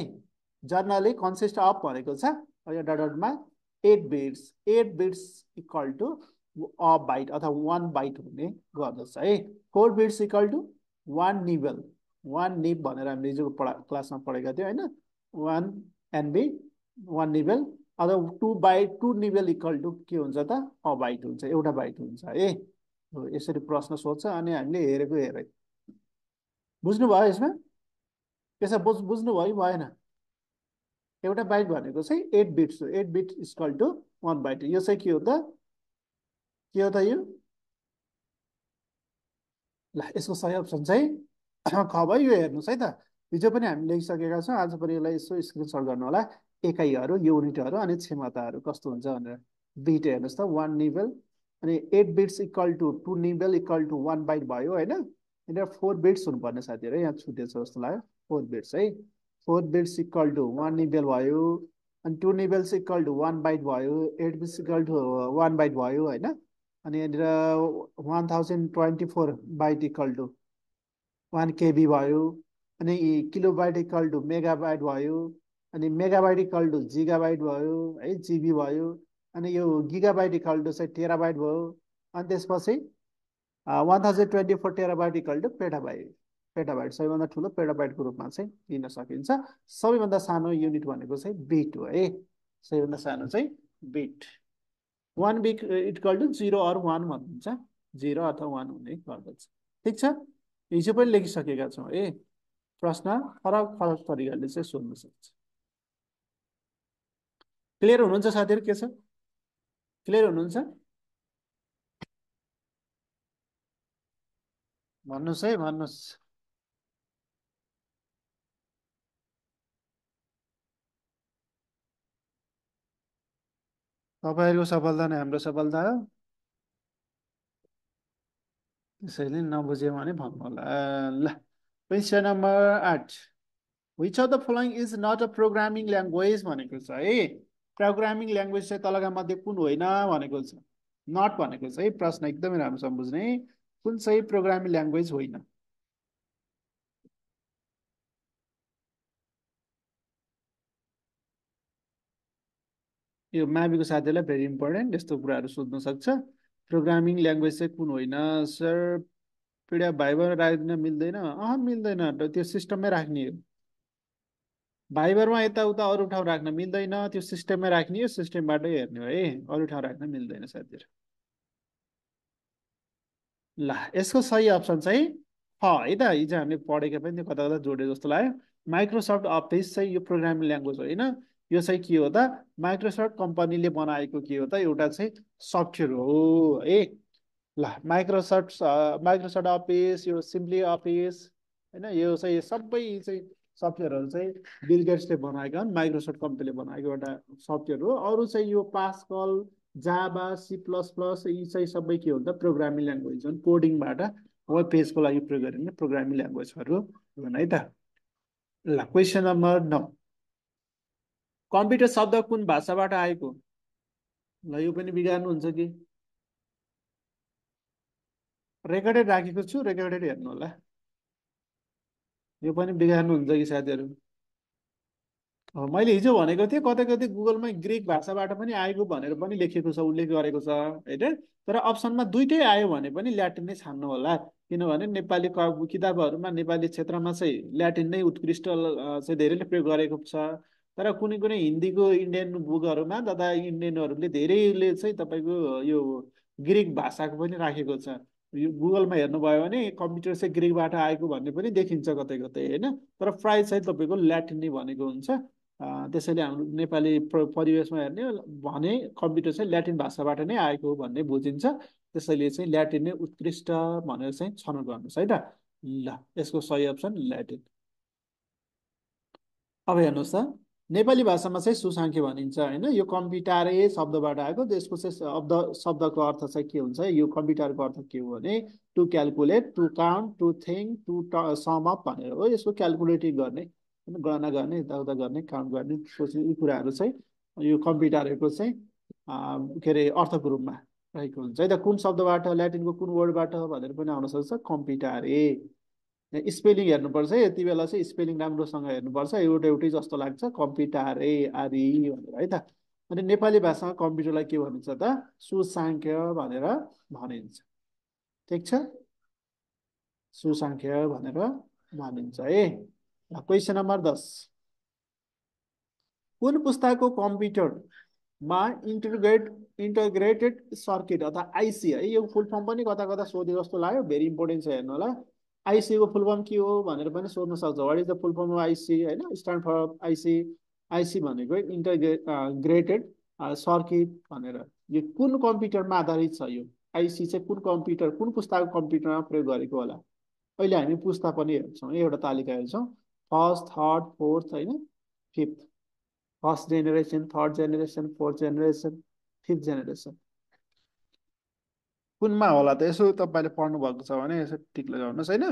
जर्नली कन्सिस्ट अफ भनेको छ यो डटमा 8 bits. 8 bits equal to a byte अथवा 1 बाइट हुने गर्दछ है। 4 bits equal to 1 nibble, 1 nib भनेर हामीले हिजोको क्लासमा पढेका थियौँ होइन। 1 एनबी, 1 निबल, अथवा 2 बाइट, 2 निबल इक्वल टु के हुन्छ त, अ बाइट हुन्छ, एउटा बाइट हुन्छ है। यसरी प्रश्न सोध्छ अनि हामीले हेरेको हेरे। बुझ्नुभयो यसमा? यसमा बुझ्नुभयो कि भएन? एउटा बाइट भनेको चाहिँ 8 बिट्स हो। 8 बिट इक्वल टु 1 बाइट। यो चाहिँ के हो त, के हो त यो? ल, यसको सही अप्सन चाहिँ ख भयो। यो हेर्नुहोस् है त, हिजो पनि हामी लेखिसकेका छौँ। आज पनि यसलाई यसो स्क्रिनसट गर्नु होला। एकाइहरू, युनिटहरू अनि क्षमताहरू कस्तो हुन्छ भनेर। बिट हेर्नुहोस् त, 1 निबल, अनि 8 bits equal to 2 nibble equal to 1 byte भयो होइन। यिनीहरू 4 बिट्स हुनुपर्ने साथीहरू, यहाँ छुटेछ जस्तो लाग्यो। 4 बिट्स है, 4 बिट्स इक्वल टु 1 निबल भयो, अनि 2 निबल्स इक्वल टु 1 बाइट भयो, 8 बिट्स इक्वल टु 1 बाइट भयो होइन। अनि यहाँनिर 1024 बाइट इक्वल टु 1 केबी भयो। अनि किलोबाइट इक्वल टु मेगाबाइट भयो। अनि मेगाबाइट इक्वल टु जिगाबाइट भयो है, जिबी भयो। अनि यो गिगाबाइट इक्वल टु चाहिँ टेराबाइट भयो। अनि त्यसपछि 1024 terabyte equal to petabyte. Petabyte सबैभन्दा ठुलो पेटाबाइटको रूपमा चाहिँ लिन सकिन्छ। सबैभन्दा सानो युनिट भनेको चाहिँ बिट हो है। सबैभन्दा सानो चाहिँ bit. 1 bit equal to 0 or 1 भन्नुहुन्छ, 0 अथवा 1 हुने गर्दछ। ठिक छ, हिजो पनि लेखिसकेका छौँ है। प्रश्न फरक फरक तरिकाले चाहिँ सोध्न सक्छ। क्लियर हुनुहुन्छ साथीहरू? के छ, क्लियर हुनुहुन्छ? भन्नुहोस् है, भन्नुहोस्। तपाईँहरूको सफलता नै हाम्रो सफलता हो। त्यसैले नबुझ्यो भने भन्नु होला। ल, question number 8। Which of the following is not a programming language भनेको छ है। प्रोग्रामिङ ल्याङ्ग्वेज चाहिँ तलका मध्ये कुन होइन भनेको छ। नट भनेको चाहिँ प्रश्न एकदमै राम्रोसँग बुझ्ने, कुन चाहिँ प्रोग्रामिङ ल्याङ्ग्वेज होइन। यो माविको साथीहरूलाई भेरी इम्पोर्टेन्ट, यस्तो कुराहरू सोध्न सक्छ। प्रोग्रामिङ ल्याङ्ग्वेज चाहिँ कुन होइन सर? पिडिएफ भाइबर राख्न मिल्दैन? मिल्दैन, त्यो सिस्टममै राख्ने हो। भाइबरमा यताउता अरू ठाउँ राख्न मिल्दैन, त्यो सिस्टममै राख्ने हो, सिस्टमबाटै हेर्ने हो है, अरू ठाउँ राख्न मिल्दैन साथीहरू। ल यसको सही अप्सन चाहिँ है त, हिजो हामीले पढेको पनि त्यो कता कता जोडे जस्तो लाग्यो। माइक्रोसफ्ट अफिस चाहिँ यो प्रोग्रामिङ ल्याङ्ग्वेज होइन, यो चाहिँ के हो त, माइक्रोसफ्ट कम्पनीले बनाएको के हो त, एउटा चाहिँ सफ्टवेयर हो है। ल माइक्रोसफ्ट अफिस, यो सिम्पली अफिस होइन, यो चाहिँ सबै चाहिँ सफ्टवेयरहरू चाहिँ बिल गेट्सले बनाएको हो, माइक्रोसफ्ट कम्पनीले बनाएको एउटा सफ्टवेयर हो। अरू चाहिँ यो पास्कल, जाभा, सी प्लस प्लस, यी चाहिँ सबै के हुन्छ प्रोग्रामिङ ल्याङ्ग्वेज हुन्, कोडिङबाट वेब पेजको लागि प्रयोग गरिने प्रोग्रामिङ ल्याङ्ग्वेजहरू हुन् है त। ल क्वेसन नम्बर 9, कम्प्युटर शब्द कुन भाषाबाट आएको? ल यो पनि बिगार्नुहुन्छ कि? रेकर्डेड राखेको छु, रेकर्डेड हेर्नु होला। यो पनि बिगार्नुहुन्छ कि साथीहरू? मैले हिजो भनेको थिएँ कतै कतै गुगलमा ग्रिक भाषाबाट पनि आएको भनेर पनि लेखेको छ, उल्लेख गरेको छ होइन। तर अप्सनमा दुइटै आयो भने पनि ल्याटिन नै छान्नु होला, किनभने नेपाली किताबहरूमा नेपाली क्षेत्रमा चाहिँ ल्याटिन नै उत्कृष्ट चाहिँ धेरैले प्रयोग गरेको छ। तर कुनै कुनै हिन्दीको इन्डियन बुकहरूमा तथा इन्डियनहरूले धेरैले चाहिँ तपाईँको यो ग्रिक भाषाको पनि राखेको छ। यो गुगलमा हेर्नुभयो भने कम्प्युटर चाहिँ ग्रिकबाट आएको भन्ने पनि देखिन्छ कतै कतै होइन। तर प्राय चाहिँ तपाईँको ल्याटिन नै भनेको हुन्छ। त्यसैले हाम्रो नेपाली परिवेशमा हेर्ने भने कम्प्युटर चाहिँ ल्याटिन भाषाबाट नै आएको हो भन्ने बुझिन्छ। त्यसैले चाहिँ ल्याटिन नै उत्कृष्ट भनेर चाहिँ छनौट गर्नुहोस् है त। ल यसको सही अप्सन ल्याटिन। अब हेर्नुहोस् त, नेपाली भाषामा चाहिँ सुसाङ्ख्य भनिन्छ होइन, यो कम्प्युटरे शब्दबाट आएको। त्यसको चाहिँ शब्दको अर्थ चाहिँ के हुन्छ, यो कम्प्युटरको अर्थ के हो भने to calculate, to count, to think, to sum up भनेर हो। यसको क्यालकुलेटिङ गर्ने होइन, गणना गर्ने, यताउता गर्ने, काउन्ट गर्ने, सोच्ने, यी कुराहरू चाहिँ यो कम्प्युटरको चाहिँ के अरे अर्थको रूपमा रहेको हुन्छ है त। कुन शब्दबाट, ल्याटिनको कुन वर्डबाट भनेर पनि आउन सक्छ, कम्प्युटरे। स्पेलिङ हेर्नुपर्छ है, यति बेला चाहिँ स्पेलिङ राम्रोसँग हेर्नुपर्छ, एउटा एउटै जस्तो लाग्छ, कम्प्युटरे आरि भनेर है त। अनि नेपाली भाषामा कम्प्युटरलाई के भनिन्छ त, सुसाङ्ख्य भनेर भनिन्छ। ठिक छ, सुसाङ्ख्य भनेर भनिन्छ है। क्वेसन नम्बर 10, कुन पुस्ताको कम्प्युटरमा इन्टग्रेटेड सर्किट अथवा आइसी है, यो फुल फर्म पनि कता कता सोधे जस्तो लाग्यो, भेरी इम्पोर्टेन्ट छ हेर्नु होला। आइसीको फुल फर्म के हो भनेर पनि सोध्न सक्छ, what is the full form of IC होइन, स्ट्यान्ड फर आइसी। आइसी भनेको ग्रेटेड सर्किट भनेर। यो कुन कम्प्युटरमा आधारित छ, यो आइसी चाहिँ कुन कम्प्युटर, कुन पुस्ताको कम्प्युटरमा प्रयोग गरेको होला? अहिले हामी पुस्ता पनि हेर्छौँ, एउटा तालिका हेर्छौँ, फर्स्ट, थर्ड, फोर्थ होइन, fifth. First generation, third generation, fourth generation, fifth generation, कुनमा होला त? यसो तपाईँले पढ्नु भएको छ भने यसो टिक लगाउनुहोस् होइन।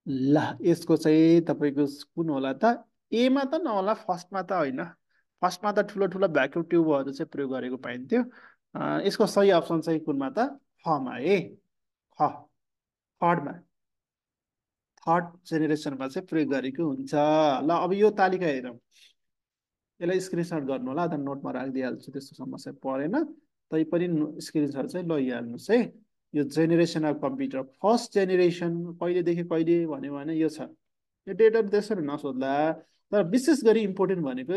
ल यसको चाहिँ तपाईँको कुन होला त? एमा त नहोला, फर्स्टमा त होइन। फर्स्टमा त ठुलो ठुलो भ्याक्युम ट्युबहरू चाहिँ प्रयोग गरेको पाइन्थ्यो। यसको सही अप्सन चाहिँ कुनमा त? खमा है, ख, थर्डमा, थर्ड जेनेरेसनमा चाहिँ प्रयोग गरेको हुन्छ। ल अब यो तालिका हेरौँ, यसलाई स्क्रिनसट गर्नु होला, त्यहाँ नोटमा राखिदिइहाल्छु, त्यस्तो समस्या परेन। तैपनि स्क्रिनसट चाहिँ लैहाल्नुहोस् है। यो generation of computer, first generation कहिलेदेखि कहिले भन्यो भने यो छ। यो डेटहरू त्यसरी नसोध्ला, तर विशेष गरी इम्पोर्टेन्ट भनेको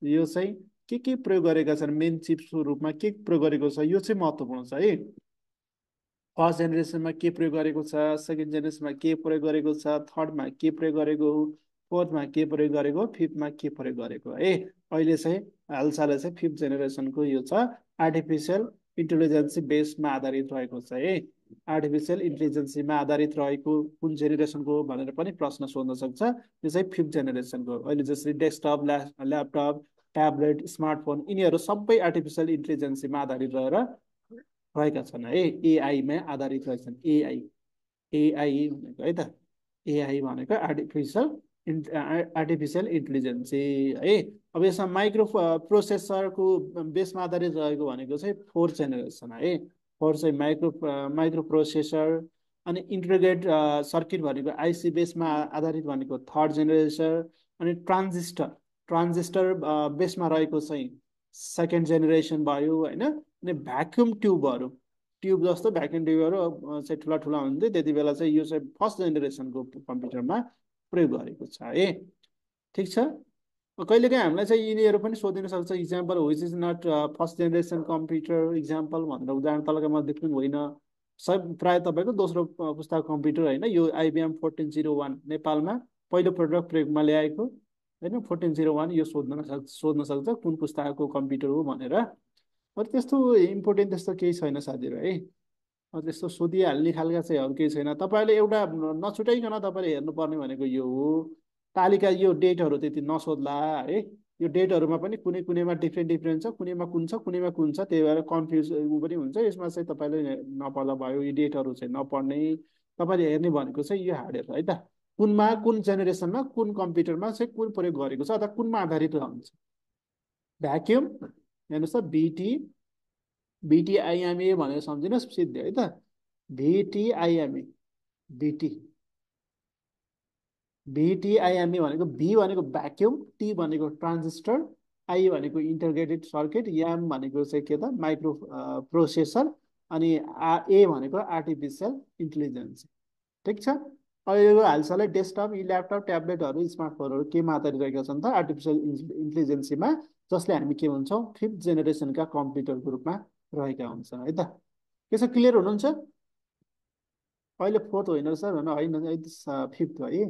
यो चाहिँ के प्रयोग गरेका छन्, मेन चिप्सको रूपमा के प्रयोग गरेको छ, यो चाहिँ महत्त्वपूर्ण छ है। फर्स्ट जेनेरेसनमा के प्रयोग गरेको छ, सेकेन्ड जेनेरेसनमा के प्रयोग गरेको छ, थर्डमा के प्रयोग गरेको हो, फोर्थमा के प्रयोग गरेको, फिफ्थमा के प्रयोग गरेको है। अहिले चाहिँ हालसालै चाहिँ फिफ्थ जेनेरेसनको यो छ, आर्टिफिसियल इन्टेलिजेन्सी बेसमा आधारित रहेको छ है। आर्टिफिसियल इन्टेलिजेन्सीमा आधारित रहेको कुन जेनेरेसनको हो भनेर पनि प्रश्न सोध्न सक्छ। यो चाहिँ फिफ्थ जेनेरेसनको। अहिले जसरी डेस्कटप, ल्यापटप, ट्याब्लेट, स्मार्टफोन, यिनीहरू सबै आर्टिफिसियल इन्टेलिजेन्सीमा आधारित रहेका छन् है, एआईमा आधारित रहेछन्। एआई भनेको है त, एआई भनेको आर्टिफिसियल आर्टिफिसियल इन्टेलिजेन्स है। अब यसमा माइक्रो प्रोसेसरको बेसमा आधारित रहेको भनेको चाहिँ फोर्थ जेनेरेसन है। फोर्थ चाहिँ माइक्रो प्रोसेसर, अनि इन्टिग्रेटेड सर्किट भनेको आइसी बेसमा आधारित भनेको थर्ड जेनेरेसन, अनि ट्रान्जिस्टर बेसमा रहेको चाहिँ सेकेन्ड जेनेरेसन भयो होइन। अनि भ्याक्युम ट्युब जस्तो भ्याक्युम ट्युबहरू चाहिँ ठुला ठुला हुन्थ्यो त्यति बेला चाहिँ यो चाहिँ फर्स्ट जेनेरेसनको कम्प्युटरमा प्रयोग गरेको छ है। ठिक छ। कहिलेकाहीँ हामीलाई चाहिँ यिनीहरू पनि सोधिन सक्छ, example which is not first generation computer example भनेर उदाहरण तलका म देख्नु होइन। सब प्रायः तपाईँको दोस्रो पुस्ताको कम्प्युटर होइन, यो आइबिएम 1401 नेपालमा पहिलो प्रडक्ट प्रयोगमा ल्याएको होइन। 1401 यो सोध्न सक्छ कुन पुस्ताको कम्प्युटर हो भनेर। अरू त्यस्तो इम्पोर्टेन्ट त्यस्तो केही छैन साथीहरू है। त्यस्तो सोधिहाल्ने खालका चाहिँ अरू केही छैन। तपाईँले एउटा नछुटाइकन तपाईँले हेर्नुपर्ने भनेको यो हो तालिका, यो डेटहरू त्यति नसोध्ला है। यो डेटहरूमा पनि कुनै कुनैमा डिफ्रेन्ट छ, कुनैमा कुन छ कुनैमा कुन छ, त्यही भएर कन्फ्युज ऊ पनि हुन्छ। यसमा चाहिँ तपाईँले नपढ्दा भयो, यो डेटहरू चाहिँ नपढ्ने। तपाईँले हेर्ने भनेको चाहिँ यो हार्डवेयर है त, कुनमा कुन जेनेरेसनमा कुन कम्प्युटरमा चाहिँ कुन प्रयोग गरेको छ अथवा कुनमा आधारित रहन्छ। भ्याक्युम हेर्नुहोस् त, बिटिआइएमए भनेर सम्झिनुहोस् सिद्धि है त। भिटिआइएमए, बिटी भिटिआइएमए भनेको भी भनेको भ्याक्युम, टी भनेको ट्रान्जिस्टर, आई भनेको इन्टरग्रेटेड सर्किट, एम भनेको चाहिँ के त माइक्रो प्रोसेसर, अनि ए भनेको आर्टिफिसियल इन्टेलिजेन्स। ठिक छ। अहिलेको हालसालै डेस्कटप, यी ल्यापटप, ट्याब्लेटहरू, स्मार्टफोनहरू केमा आधारित रहेका छन् त आर्टिफिसियल इन्टेलिजेन्सीमा, जसले हामी के भन्छौँ फिफ्थ जेनेरेसनका कम्प्युटरको रूपमा रहेका हुन्छन् है त। के छ, क्लियर हुनुहुन्छ? अहिले फोर्थ होइन सर होइन, अहिले फिफ्थ हो है,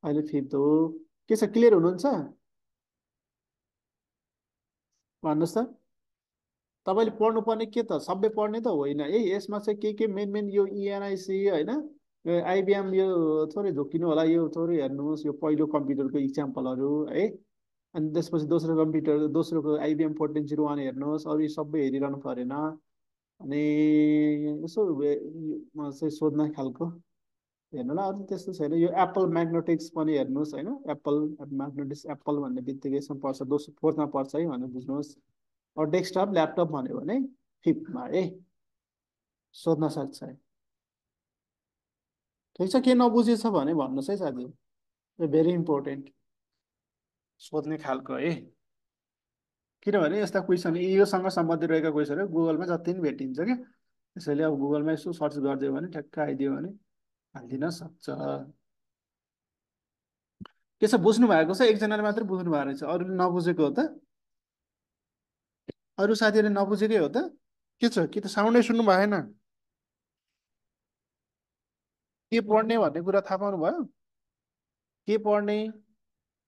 अहिले फिफ्थ हो। के छ, क्लियर हुनुहुन्छ? भन्नुहोस् त। तपाईँले पढ्नुपर्ने के त सबै पढ्ने त होइन है। यसमा चाहिँ के मेन मेन यो इएनआइसी होइन, आइबिएम यो थोरै झोकिनु होला, यो थोरै हेर्नुहोस् यो पहिलो कम्प्युटरको इक्जाम्पलहरू है। अनि त्यसपछि दोस्रो कम्प्युटर, दोस्रोको आइबिएम 1401 हेर्नुहोस्, अरू यी सबै हेरिरहनु परेन। अनि यसो चाहिँ सोध्न खालको हेर्नुलाई अरू त्यस्तो छैन। यो एप्पल म्याग्नेटिक्स पनि हेर्नुहोस् होइन, एप्पल म्याग्नेटिक्स, एप्पल भन्ने बित्तिकै यसमा पर्छ, दोस्रो फोर्थमा पर्छ है भनेर बुझ्नुहोस्। अब डेस्कटप ल्यापटप भन्यो भने फिफ्थमा है, सोध्न सक्छ है। ठिक छ, के नबुझेछ भने भन्नुहोस् है साथी, भेरी इम्पोर्टेन्ट सोध्ने खालको है। किनभने यस्ता क्वेसन योसँग सम्बन्धित रहेका क्वेसनहरू गुगलमा जति पनि भेटिन्छ क्या। त्यसैले अब गुगलमा यसो सर्च गरिदियो भने ठ्याक्क आइदियो भने हालिदिन सक्छ। के छ, बुझ्नु भएको छ? एकजनाले मात्रै बुझ्नु भएको रहेछ, अरूले नबुझेको हो त? अरू साथीहरूले नबुझेकै हो त? के छ, कि त साउन्डै सुन्नु भएन? के पढ्ने भन्ने कुरा थाहा पाउनु भयो? के पढ्ने,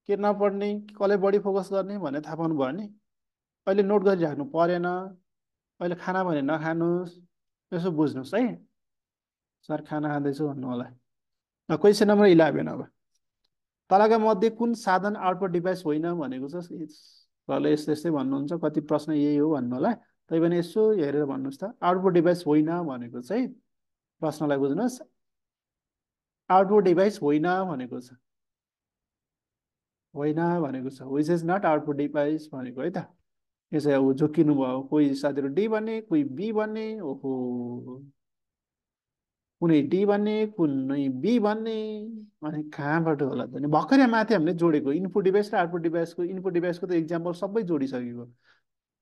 के नपढ्ने, कसलाई बढी फोकस गर्ने भन्ने थाहा पाउनु भयो नि? अहिले नोट गरिराख्नु परेन। अहिले खाना भने नखानुहोस्, यसो बुझ्नुहोस् है। सर खाना खाँदैछु भन्नु होला। क्वेसन नम्बर 11 अब, तलका मध्ये कुन साधन आउटपुट डिभाइस होइन भनेको छ? सरले यस्तै यस्तै भन्नुहुन्छ, कति प्रश्न यही हो भन्नु होला। तै पनि यसो हेरेर भन्नुहोस् त, आउटपुट डिभाइस होइन भनेको चाहिँ प्रश्नलाई बुझ्नुहोस्। आउटपुट डिभाइस होइन भनेको छ, होइन भनेको छ, which is not output device भनेको है त। यो चाहिँ अब जोकिनु भयो, कोही साथीहरू डी भन्ने, कोही बी भन्ने, ओहो, कुनै डी भन्ने कुनै बी भन्ने, अनि कहाँबाट होला त? भर्खरै माथि हामीले जोडेको इनपुट डिभाइस र आउटपुट डिभाइसको, इनपुट डिभाइसको त इक्जाम्पल सबै जोडिसकेको।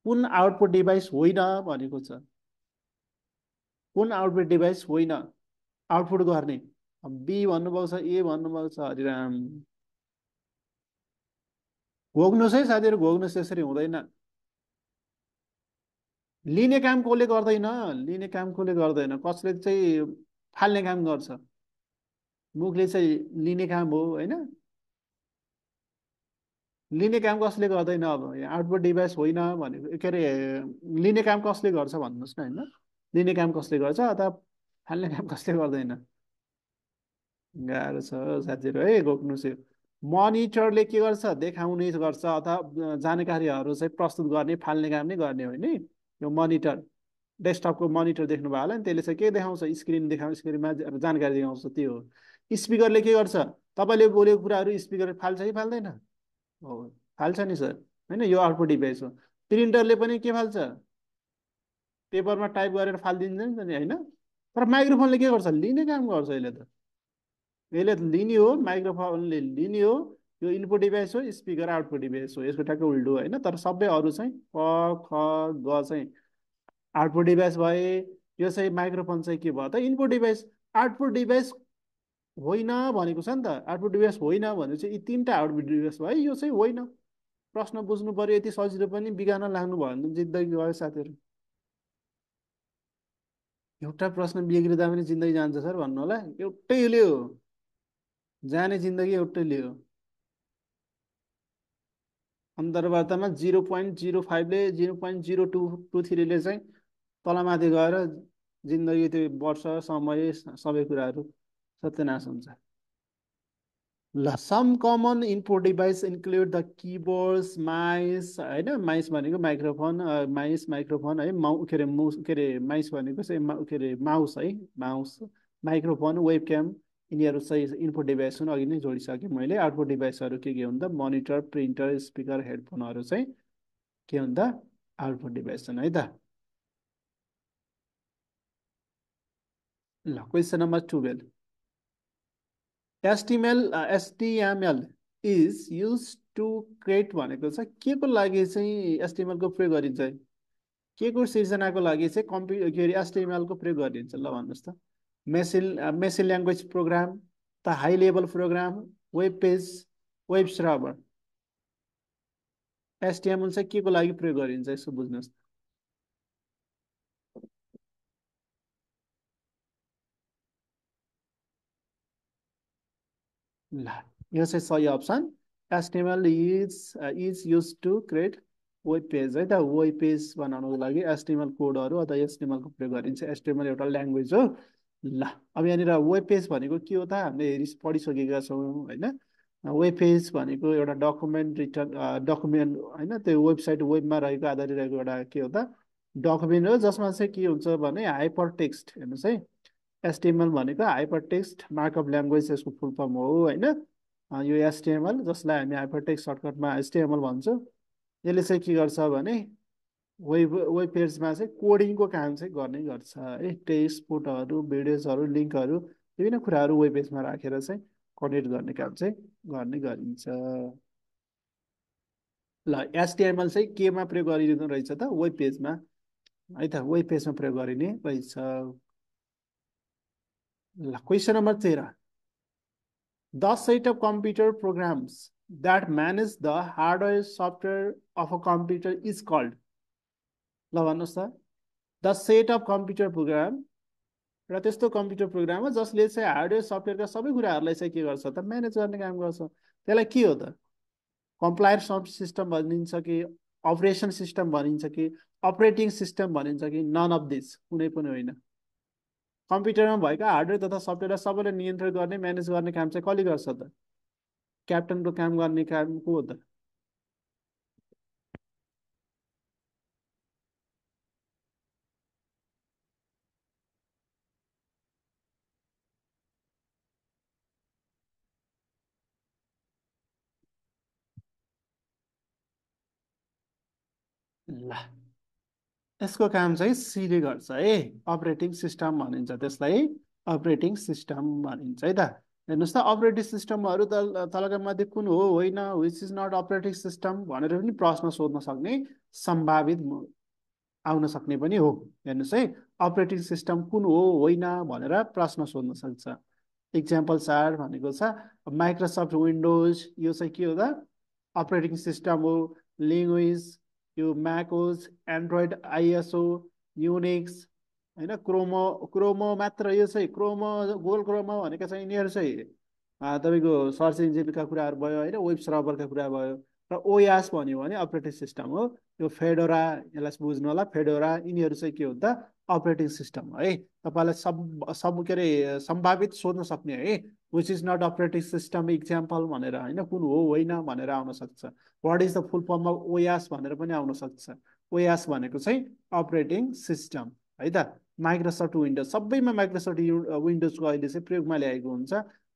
कुन आउटपुट डिभाइस होइन भनेको छ? कुन आउटपुट डिभाइस होइन आउटपुट गर्ने? बी भन्नुभएको छ, ए भन्नुभएको छ, हरिराम घोक्नुहोस् है साथीहरू, घोक्नुहोस्, यसरी हुँदैन। लिने काम कसले गर्दैन, लिने काम कसले गर्दैन, कसले चाहिँ फाल्ने काम गर्छ। मुखले चाहिँ लिने काम हो होइन, लिने काम कसले गर्दैन। अब आउटपुट डिभाइस होइन भनेको के अरे, लिने काम कसले गर्छ भन्नुहोस् न होइन, लिने काम कसले गर्छ अथवा फाल्ने काम कसले गर्दैन? गाह्रो छ साथीहरू है, गोक्नु चाहिँ। मनिटरले के गर्छ, देखाउने गर्छ अथवा जानकारीहरू चाहिँ प्रस्तुत गर्ने, फाल्ने काम नै गर्ने हो नि। यो मनिटर, डेस्कटपको मनिटर देख्नु भयो होला नि, त्यसले चाहिँ के देखाउँछ, स्क्रिन देखाउँछ, स्क्रिनमा जानकारी देखाउँछ, त्यो हो। स्पिकरले के गर्छ, तपाईँले बोलेको कुराहरू स्पिकर फाल्छ कि फाल्दैन? हो, फाल्छ नि सर। होइन, यो आउटपुट डिभाइस हो। प्रिन्टरले पनि के फाल्छ? पेपरमा टाइप गरेर फालिदिन्छ नि त नि, होइन? तर माइक्रोफोनले के गर्छ? लिने काम गर्छ यसले त। यसले लिने हो, माइक्रोफोनले लिने हो। यो इनपुट डिभाइस हो, स्पिकर आउटपुट डिभाइस हो, यसको ठ्याक्कै उल्टो होइन। तर सबै अरू चाहिँ क ख ग चाहिँ आउटपुट डिभाइस भए। यो चाहिँ माइक्रोफोन चाहिँ के भयो त? Input device. आउटपुट डिभाइस होइन भनेको छ नि त। आउटपुट डिभाइस होइन भने चाहिँ यी तिनवटा आउटपुट डिभाइस भयो, यो चाहिँ होइन। प्रश्न बुझ्नु पर्यो। यति सजिलो पनि बिगार्न लाग्नु भयो भने जिन्दगी गयो साथीहरू। एउटा प्रश्न बिग्रिँदा पनि जिन्दगी जान्छ सर भन्नु होला। एउटैले हो, जाने जिन्दगी एउटैले हो। अन्तर्वार्तामा 0.05ले 0.0223ले चाहिँ तलमाथि गएर जिन्दगी, त्यो वर्ष समय सबै कुराहरू सत्यनाश हुन्छ। ल, some common input device include the keyboards, mice, होइन, माइस भनेको माइक्रोफोन, माइस माइक्रोफोन है, के अरे के अरे माइस भनेको चाहिँ के अरे माउस है, माउस, माइक्रोफोन, वेबक्याम, यिनीहरू चाहिँ इनपुट डिभाइस हुन्। अघि नै जोडिसकेँ मैले। आउटपुट डिभाइसहरू के हुन् त? मोनिटर, प्रिन्टर, स्पिकर, हेडफोनहरू चाहिँ के हुन् त? आउटपुट डिभाइस छन् है त। ल, question number 12। HTML is use to create भनेको छ के को लागि चाहिँ एचटिएमएलको प्रयोग गरिन्छ? के को सिर्जनाको लागि चाहिँ के अरे एचटिएमएलको प्रयोग गरिन्छ? ल भन्नुहोस् त। मेसिन ल्याङ्ग्वेज प्रोग्राम, त high level program, web page, web server. HTML चाहिँ के को लागि प्रयोग गरिन्छ यसो बुझ्नुहोस् त। ल, यो चाहिँ सही option. HTML is use to create web page है त। वेब पेज बनाउनको लागि एचटिएमएल कोडहरू अथवा एचटिएमएलको प्रयोग गरिन्छ। एचटिएमएल एउटा ल्याङ्ग्वेज हो। ल, अब यहाँनिर वेब पेज भनेको के हो त? हामीले पढिसकेका छौँ होइन। वेब पेज भनेको एउटा डकुमेन्ट होइन, त्यो वेबसाइट, वेबमा रहेको, आधारित रहेको एउटा के हो त? डकुमेन्ट हो, जसमा चाहिँ के हुन्छ भने हाइपर टेक्स्ट। हेर्नुहोस् है, एचटिएमएल भनेको हाइपर टेक्स्ट मार्कअप ल्याङ्ग्वेज, यसको फुल फर्म हो होइन। यो एचटिएमएल, जसलाई हामी हाइपर टेक्स्ट सर्टकटमा एचटिएमएल भन्छौँ, यसले चाहिँ के गर्छ भने वेब पेजमा चाहिँ कोडिङको काम चाहिँ गर्ने गर्छ है। टेक्स्ट, फोटोहरू, भिडियोजहरू, लिङ्कहरू, विभिन्न कुराहरू वेब पेजमा राखेर चाहिँ कनेक्ट गर्ने काम चाहिँ गर्ने गरिन्छ। ल, एचटिएमएल चाहिँ केमा प्रयोग गरिने रहेछ त? वेब पेजमा है त, वेब पेजमा प्रयोग गरिने रहेछ। ल, question number 13। The set of computer programs that manage the hardware software of a computer is called. ल भन्नुहोस् त। The set of computer program, र त्यस्तो कम्प्युटर प्रोग्राम हो जसले चाहिँ हार्डवेयर सफ्टवेयरका सबै कुराहरूलाई चाहिँ के गर्छ त? म्यानेज गर्ने काम गर्छ। त्यसलाई के हो त? कम्पाइलर सिस्टम भनिन्छ कि अपरेसन सिस्टम भनिन्छ कि अपरेटिङ सिस्टम भनिन्छ कि नन अफ दिस? कुनै पनि होइन। कम्प्युटरमा भएका हार्डवेयर तथा सफ्टवेयरलाई सबैलाई नियन्त्रण गर्ने, म्यानेज गर्ने काम चाहिँ कसले गर्छ त? क्याप्टनको काम गर्ने काम को हो त? ल, यसको काम चाहिँ सीले गर्छ है। अपरेटिङ सिस्टम भनिन्छ त्यसलाई, अपरेटिङ सिस्टम भनिन्छ है त। हेर्नुहोस् त, अपरेटिङ सिस्टमहरू त तलका मध्ये कुन हो? होइन, which is not operating system भनेर पनि प्रश्न सोध्न सक्ने सम्भावित आउन सक्ने पनि हो। हेर्नुहोस् है, अपरेटिङ सिस्टम कुन हो, होइन भनेर प्रश्न सोध्न सक्छ। इक्जाम्पल 4 भनेको छ माइक्रोसफ्ट विन्डोज, यो चाहिँ के हो त? अपरेटिङ सिस्टम हो। लिङ्ग्वेज, यो म्याकोस, एन्ड्रोइड, आइएसओ, युनिक्स होइन। क्रोमो मात्र, यो चाहिँ क्रोमो, गुगल क्रोमो भनेका चाहिँ यिनीहरू चाहिँ तपाईँको सर्च इन्जिनका कुराहरू भयो होइन, वेब सर्भरका कुरा भयो। र ओएस भन्यो भने अपरेटिङ सिस्टम हो। यो फेडोरा, यसलाई बुझ्नु होला, फेडोरा, यिनीहरू चाहिँ के हो त? अपरेटिङ सिस्टम हो है। तपाईँलाई सब के अरे सम्भावित सोध्न सक्ने है। Which is not operating system example भनेर होइन, कुन हो होइन भनेर आउन सक्छ। What is the full form of OS भनेर पनि आउन सक्छ। ओएस भनेको चाहिँ अपरेटिङ सिस्टम है त। माइक्रोसफ्ट विन्डोज, सबैमा माइक्रोसफ्ट विन्डोजको अहिले चाहिँ प्रयोगमा ल्याएको हुन्छ।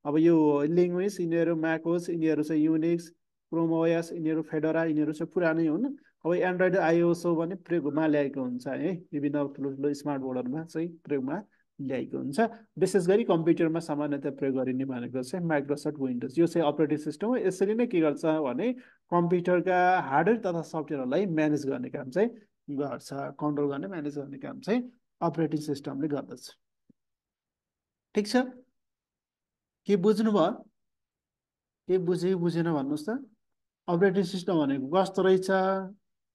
अब यो लिङ्ग्विस यिनीहरू म्याकोस यिनीहरू चाहिँ युनिक्स क्रोमोयस यिनीहरू फेडोरा यिनीहरू चाहिँ पुरानै हुन्। अब एन्ड्रोइड आइओएस हो भने प्रयोगमा ल्याएको हुन्छ है, विभिन्न ठुलो ठुलो स्मार्ट बोर्डहरूमा चाहिँ प्रयोगमा ल्याएको हुन्छ। विशेष गरी कम्प्युटरमा सामान्यतया प्रयोग गरिने भनेको चाहिँ माइक्रोसफ्ट विन्डोज, यो चाहिँ अपरेटिङ सिस्टम हो। यसरी नै के गर्छ भने कम्प्युटरका हार्डवेयर तथा सफ्टवेयरहरूलाई म्यानेज गर्ने काम चाहिँ गर्छ, कन्ट्रोल गर्ने म्यानेज गर्ने काम चाहिँ अपरेटिङ सिस्टमले गर्दछ। ठिक छ, के बुझ्नुभयो? के बुझ्यो कि बुझेन भन्नुहोस् त। अपरेटिङ सिस्टम भनेको कस्तो रहेछ,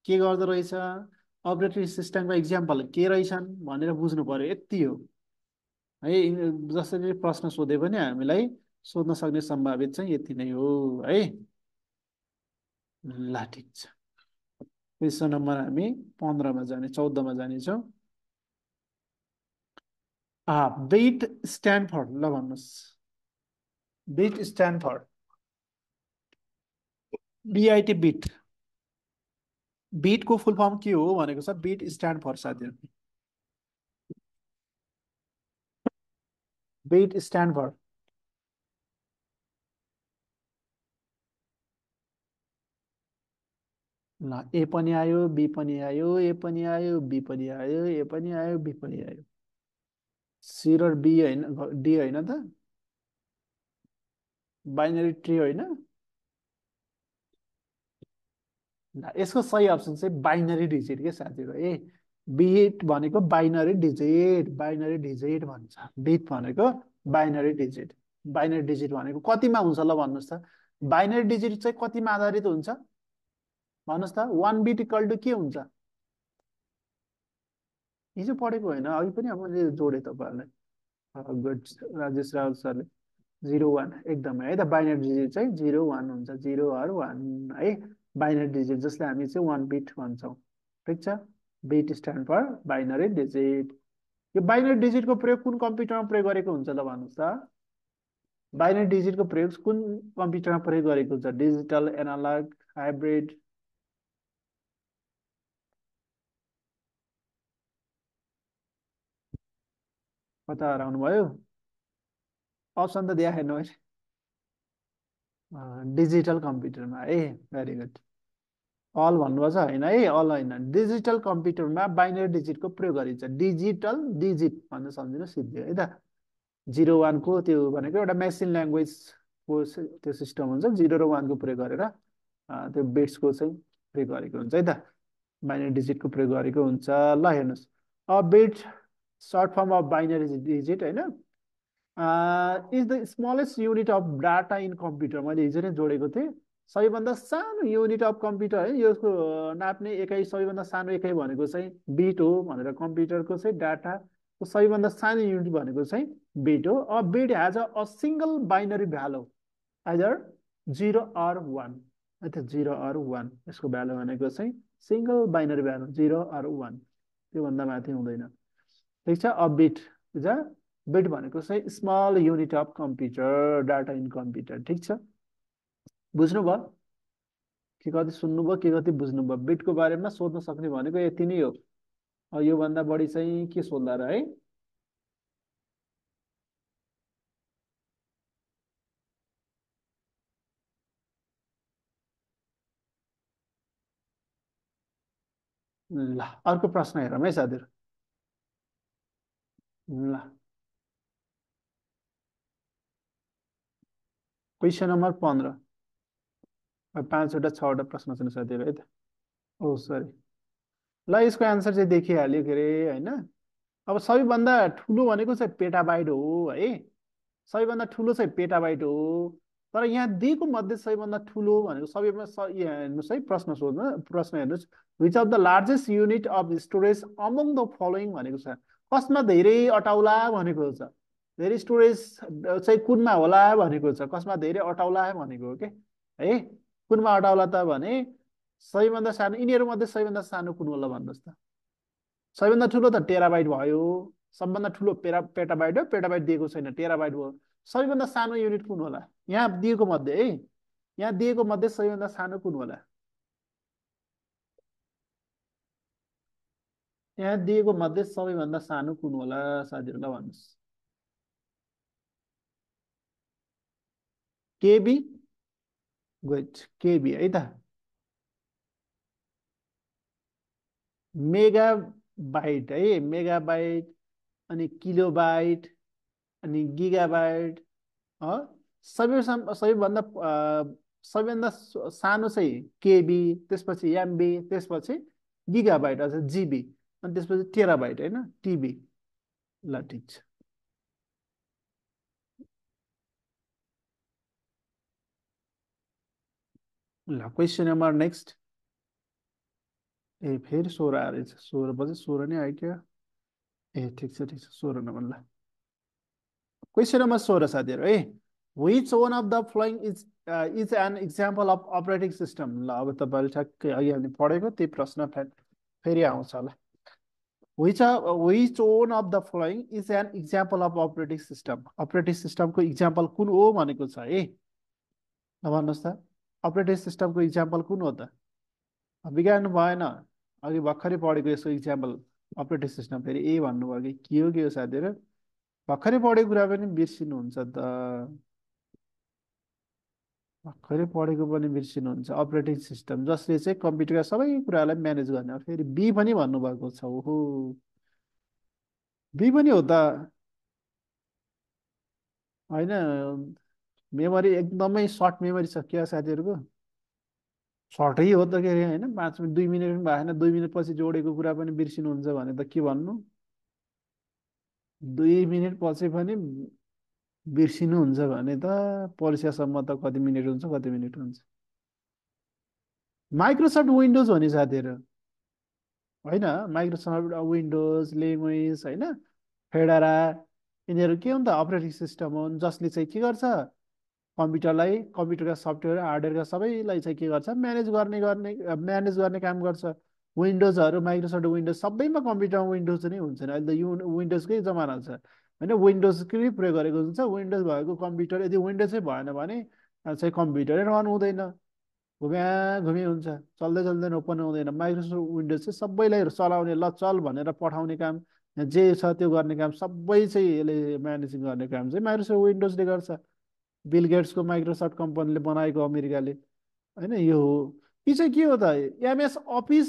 के गर्दो रहेछ, अपरेटिङ सिस्टमको इक्जाम्पल के रहेछन् भनेर बुझ्नु पर्यो, यति हो है। जसरी प्रश्न सोधे पनि हामीलाई सोध्न सक्ने सम्भावित चाहिँ यति नै हो है। ल ठिक छ, क्वेसन नम्बर हामी 15मा जाने 14मा जानेछौँ। बिट स्ट्यान्ड फर, ल भन्नुहोस्। Bit stand for, BIT bit, बिटको फुल फर्म के हो भनेको छ, बिट स्ट्यान्ड फर साथीहरू। बिट स्ट्यान्ड फर, ल ए पनि आयो बी पनि आयो ए पनि आयो बी पनि आयो ए पनि आयो बी पनि आयो। सी र बी होइन, डी होइन त, बाइनरी ट्री होइन। ल यसको सही अप्सन चाहिँ बाइनरी डिजिट के साथीहरू ए। बिट भनेको बाइनरी डिजिट, बाइनरी डिजिट भन्छ बिट भनेको, बाइनरी डिजिट। बाइनरी डिजिट भनेको कतिमा हुन्छ ल भन्नुहोस् त। बाइनरी डिजिट चाहिँ कतिमा आधारित हुन्छ भन्नुहोस् त। वान बिट इक्वल टु के हुन्छ? हिजो पढेको होइन, अघि पनि अब मैले जोडेँ तपाईँहरूलाई। गुड राजेश रावल सरले। 0 1 एकदमै है त, बाइनरी डिजिट चाहिँ 0 1 हुन्छ, 0 or 1 है। बाइनरी डिजिट जसले हामी चाहिँ वान बिट भन्छौँ। ठिक छ, bit stand for binary digit. यो बाइनरी डिजिटको प्रयोग कुन कम्प्युटरमा प्रयोग गरेको हुन्छ ल भन्नुहोस् त। बाइनरी डिजिटको प्रयोग कुन कम्प्युटरमा प्रयोग गरेको हुन्छ? Digital, analogue, hybrid? कता हराउनु भयो? अप्सन त दिएको छैन मैले। डिजिटल कम्प्युटरमा है, भेरी गुड। अल भन्नुभएको छ होइन है, अल होइन। डिजिटल कम्प्युटरमा बाइनरी डिजिटको प्रयोग गरिन्छ। डिजिटल डिजिट भनेर सम्झिनु सिद्धि है त। 0 1 को त्यो भनेको एउटा मेसिन ल्याङ्ग्वेजको त्यो सिस्टम हुन्छ। 0 र 1 को प्रयोग गरेर त्यो बिट्सको चाहिँ प्रयोग गरेको हुन्छ है त। बाइनरी डिजिटको प्रयोग गरेको हुन्छ। ल हेर्नुहोस्, bit short form of binary digit होइन, is the smallest unit of data in computer. मैले हिजो नै जोडेको थिएँ। सबैभन्दा सानो युनिट अफ कम्प्युटर है, यसको नाप्ने एकाइ सबैभन्दा सानो एकाइ भनेको चाहिँ बिट हो भनेर कम्प्युटरको चाहिँ डाटाको सबैभन्दा सानो युनिट भनेको चाहिँ बिट हो। Beet has a single binary value either 0 or 1 है त। 0 or 1 यसको भ्यालु भनेको चाहिँ सिङ्गल बाइनरी भ्यालु 0 or 1, त्योभन्दा माथि हुँदैन। ठिक छ, बिट इज अ, बिट भनेको चाहिँ small unit of computer, data in computer. ठिक छ, बुझ्नुभयो? के कति सुन्नुभयो, के कति बुझ्नुभयो? बिटको बारेमा सोध्न सक्ने भनेको यति नै हो। योभन्दा बढी चाहिँ के सोध्ला र है। ल अर्को प्रश्न हेरौँ है साथीहरू। ल क्वेसन नम्बर 15, 5वटा 6वटा प्रश्न छन् साथीहरू है त। ओ सरी, ल यसको एन्सर चाहिँ देखिहाल्यो के अरे होइन। अब सबैभन्दा ठुलो भनेको चाहिँ पेटाबाइट हो है। सबैभन्दा ठुलो चाहिँ पेटाबाइट हो। तर यहाँ दिएको मध्ये सबैभन्दा ठुलो भनेको सबैमा यहाँ हेर्नुहोस् है, प्रश्न सोध्नु, प्रश्न हेर्नुहोस्। Which of the largest unit of storage among the following भनेको छ। कसमा धेरै अटाउला भनेको छ। धेरै स्टोरेज चाहिँ कुनमा होला भनेको छ, कसमा धेरै अटाउला भनेको हो के है। कुनमा अटाउला त भने सबैभन्दा सानो, यिनीहरू मध्ये सबैभन्दा सानो कुन होला भन्नुहोस् त। सबैभन्दा ठुलो त टेराबाइट भयो। सबभन्दा ठुलो पेटाबाइट हो, पेटाबाइट दिएको छैन, टेराबाइट भयो। सबैभन्दा सानो युनिट कुन होला यहाँ दिएको मध्ये है, यहाँ दिएको मध्ये सबैभन्दा सानो कुन होला? यहाँ दिएको मध्ये सबैभन्दा सानो कुन होला साथीहरूलाई भन्नुहोस्। केबी, गुड, केबी है त। मेगा बाइट है, मेगा बाइट, अनि किलो बाइट, अनि गिगा बाइट, हो। सबैभन्दा सबैभन्दा सानो चाहिँ केबी, त्यसपछि एमबी, त्यसपछि गिगाबाइट अझ जिबी, अनि त्यसपछि टेराबाइट होइन, टिबी। ल ठिक छ। ल क्वेसन नम्बर नेक्स्ट। ए फेरि 16 आएर रहेछ, 16 बजे 16 नै आयो क्या। ए ठिक छ ठिक छ, 16 नम्बर ल। क्वेसन नम्बर 16 साथीहरू है। Which one of the following is an example of operating system. ल अब तपाईँले ठ्याक्कै अघि हामीले पढेको त्यही प्रश्न फेरि आउँछ होला। Which one of the following is an example of operating system. Operating सिस्टमको इक्जाम्पल कुन हो भनेको छ है। ल भन्नुहोस् त, अपरेटिङ सिस्टमको इक्जाम्पल कुन हो त। बिगार्नु भएन, अघि भर्खरै पढेको यसको इक्जाम्पल अपरेटिङ सिस्टम। फेरि ए भन्नुभयो कि के हो साथीहरू। भर्खरै पढेको कुरा पनि बिर्सिनुहुन्छ त। भर्खरै पढेको पनि बिर्सिनुहुन्छ। अपरेटिङ सिस्टम जसले चाहिँ कम्प्युटरका सबै कुरालाई म्यानेज गर्ने हो। फेरि बी पनि भन्नुभएको छ, ओहो। बी पनि हो त। होइन, मेमोरी एकदमै सर्ट मेमोरी छ क्या साथीहरूको। सर्टै हो त के अरे होइन, 5 मिनट 2 मिनट पनि भएन, 2 मिनट पछि जोडेको कुरा पनि बिर्सिनुहुन्छ भने त के भन्नु। 2 मिनट पछि पनि बिर्सिनुहुन्छ भने त परीक्षासम्म त कति मिनट हुन्छ, कति मिनट हुन्छ। माइक्रोसफ्ट विन्डोज हो नि साथीहरू। होइन, माइक्रोसफ्ट विन्डोज, लिनक्स होइन, फेडरा, यिनीहरू के हुन् त अपरेटिङ सिस्टम हुन् जसले चाहिँ के गर्छ, कम्प्युटरलाई, कम्प्युटरका सफ्टवेयर हार्डवेयरका सबैलाई चाहिँ के गर्छ, म्यानेज गर्ने काम गर्छ। विन्डोजहरू, माइक्रोसफ्ट विन्डोज सबैमा कम्प्युटरमा विन्डोज नै हुन्छ नि, अहिले त यो विन्डोजकै जमाना छ होइन। विन्डोजकै प्रयोग गरेको हुन्छ। विन्डोज भएको कम्प्युटर, यदि विन्डोजै भएन भने चाहिँ कम्प्युटरै रन हुँदैन, घुम्या घुमी हुन्छ, चल्दै चल्दैन, ओपन हुँदैन। माइक्रोसफ्ट विन्डोज चाहिँ सबैलाई चलाउने, ल चल भनेर पठाउने काम, जे छ त्यो गर्ने काम सबै चाहिँ यसले म्यानेजिङ गर्ने काम चाहिँ माइक्रोसफ्ट विन्डोजले गर्छ। बिल गेट्सको माइक्रोसफ्ट कम्पनीले बनाएको, अमेरिकाले होइन, यो हो। यो चाहिँ के हो त, एमएस अफिस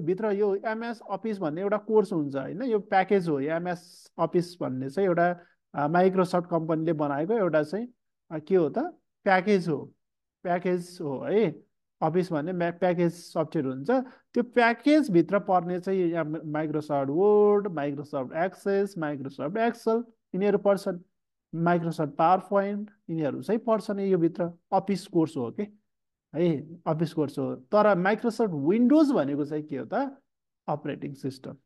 भित्र यो एमएस अफिस भन्ने एउटा कोर्स हुन्छ होइन, यो प्याकेज हो। एमएस अफिस भन्ने चाहिँ एउटा माइक्रोसफ्ट कम्पनीले बनाएको एउटा चाहिँ के हो त, प्याकेज हो। प्याकेज हो है। अफिस भन्ने प्याकेज सफ्टवेयर हुन्छ। त्यो प्याकेजभित्र पर्ने चाहिँ यहाँ Microsoft Word, Microsoft Access, Microsoft Excel, यिनीहरू पर्छन्। माइक्रोसफ्ट पावर पोइन्ट, यिनीहरू चाहिँ पर्छन् यो भित्र। अफिस कोर्स हो कि है, अफिस कोर्स हो। तर माइक्रोसफ्ट विन्डोज भनेको चाहिँ के हो त, अपरेटिङ सिस्टम।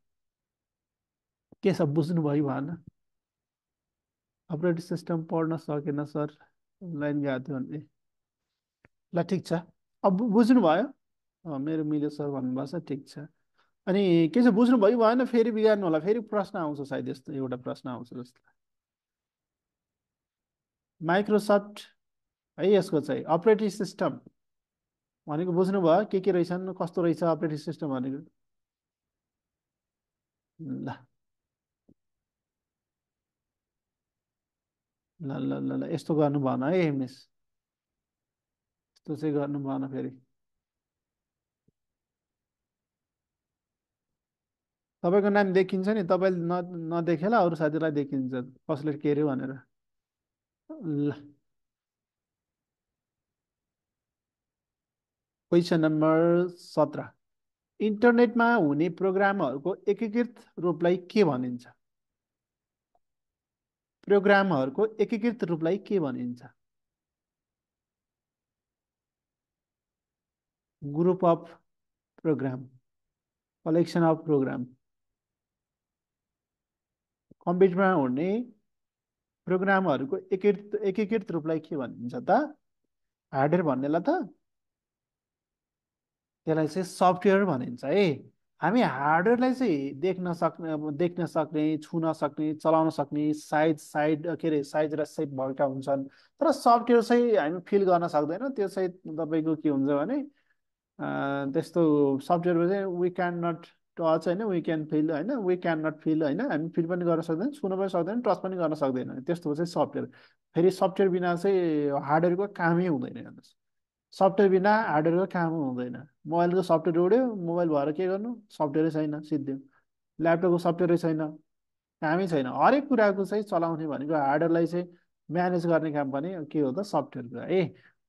के सब बुझ्नुभयो भएन। अपरेटिङ सिस्टम पढ्न सकेन सर, लाइन गएको थियो भने। ल ठिक छ, अब बुझ्नुभयो। मेरो मिल्यो सर भन्नुभएको छ, ठिक छ। अनि के छ, बुझ्नुभयो भएन, फेरि बिगार्नु होला, फेरि प्रश्न आउँछ सायद, यस्तो एउटा प्रश्न आउँछ जस्तो। माइक्रोसफ्ट है, यसको चाहिँ अपरेटिङ सिस्टम भनेको बुझ्नुभयो, के रहेछन्, कस्तो रहेछ अपरेटिङ सिस्टम भनेको। ल ल ल ल ल, यस्तो गर्नु भएन है मिस, यस्तो चाहिँ गर्नु भएन फेरि। तपाईँको नाम देखिन्छ नि, तपाईँले नदेखेला अरू साथीलाई देखिन्छ कसले के अरे भनेर। ल क्वेसन नम्बर 17। इन्टरनेटमा हुने प्रोग्रामहरूको एकीकृत रूपलाई के भनिन्छ। प्रोग्रामहरूको एकीकृत रूपलाई के भनिन्छ। Group of program, collection of program. कम्प्युटरमा हुने प्रोग्रामहरूको एकीकृत रूपलाई के भनिन्छ त। हार्डवेयर भन्नेलाई त त्यसलाई चाहिँ सफ्टवेयर भनिन्छ है। हामी हार्डवेयरलाई चाहिँ देख्न सक्ने, अब देख्न सक्ने, छुन सक्ने, चलाउन सक्ने, साइड के अरे साइज र सेप भएका हुन्छन्। तर सफ्टवेयर चाहिँ हामी फिल गर्न सक्दैन। त्यो चाहिँ तपाईँको के हुन्छ भने त्यस्तो सफ्टवेयरमा चाहिँ वी क्यान नट टच होइन, वी क्यान फिल होइन, वी क्यान नट फिल होइन, हामी फिल पनि गर्न सक्दैन, छुन पनि सक्दैन, टच पनि गर्न सक्दैन, त्यस्तो चाहिँ सफ्टवेयर। फेरि सफ्टवेयर बिना चाहिँ हार्डवेयरको कामै हुँदैन हेर्नुहोस्। सफ्टवेयर बिना हार्डवेयरको काम हुँदैन। मोबाइलको सफ्टवेयर उड्यो, मोबाइल भएर के गर्नु, सफ्टवेयरै छैन सिद्धि। ल्यापटपको सफ्टवेयरै छैन, कामै छैन। हरेक कुराको चाहिँ चलाउने भनेको हार्डवेयरलाई चाहिँ म्यानेज गर्ने काम पनि के हो त, सफ्टवेयरको है।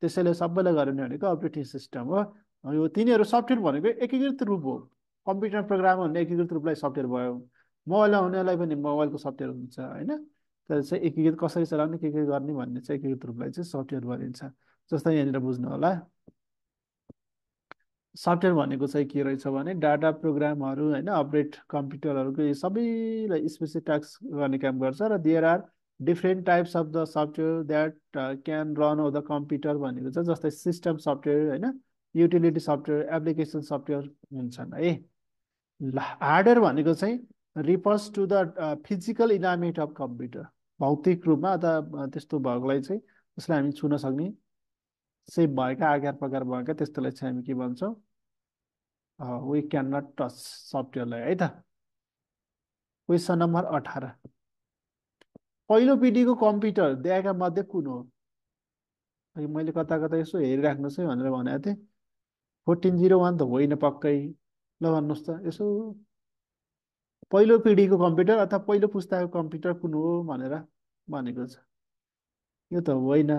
त्यसैले सबैले गर्ने भनेको अपरेटिङ सिस्टम हो। यो तिनीहरू सफ्टवेयर भनेको एकीकृत रूप हो। कम्प्युटर प्रोग्राम भन्ने एकीकृत रूपलाई सफ्टवेयर भयो। मोबाइलमा हुनेलाई पनि मोबाइलको सफ्टवेयर हुन्छ होइन। तर चाहिँ एकीकृत कसरी चलाउने के गर्ने भन्ने चाहिँ एकीकृत रूपलाई चाहिँ सफ्टवेयर भनिन्छ। जस्तै यहाँनिर बुझ्नु होला, सफ्टवेयर भनेको चाहिँ के रहेछ भने डाटा प्रोग्रामहरू होइन, अपरेट कम्प्युटरहरूको यो सबैलाई स्पेसिफिक टास्क गर्ने काम गर्छ। र there are different types of the software that can run of the computer भनेको छ। जस्तै सिस्टम सफ्टवेयर होइन, युटिलिटी सफ्टवेयर, एप्लिकेसन सफ्टवेयर हुन्छन् है। ल हार्डवेयर भनेको चाहिँ refers to the physical element of computer, भौतिक रूपमा अथवा त्यस्तो भएकोलाई चाहिँ जसलाई हामी छुन सक्ने, सेप भएका, आकार प्रकार भएका, त्यस्तोलाई चाहिँ हामी के भन्छौँ, वी क्यान नट टच सफ्टवेयरलाई है त। क्वेसन नम्बर 18, पहिलो पिढीको कम्प्युटर दिएका मध्ये कुन हो? अघि मैले कता कता यसो हेरिराख्नुहोस् है भनेर भनेको थिएँ। 1401 त होइन पक्कै। ल भन्नुहोस् त यसो, पहिलो पिढीको कम्प्युटर अथवा पहिलो पुस्ताको कम्प्युटर कुन हो भनेर भनेको छ। यो त होइन।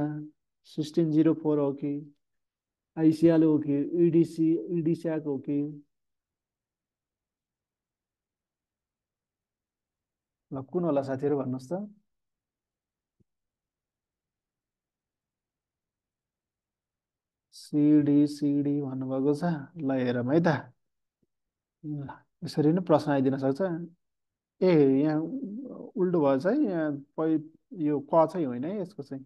1604 हो कि आइसिएल हो कि इडिसियाको हो कि? ल कुन होला साथीहरू भन्नुहोस् त। सिडी भन्नुभएको छ। ल हेरौँ है त। ल यसरी नै प्रश्न आइदिन सक्छ। ए यहाँ उल्टो भएछ है, यहाँ यो क चाहिँ होइन है यसको चाहिँ,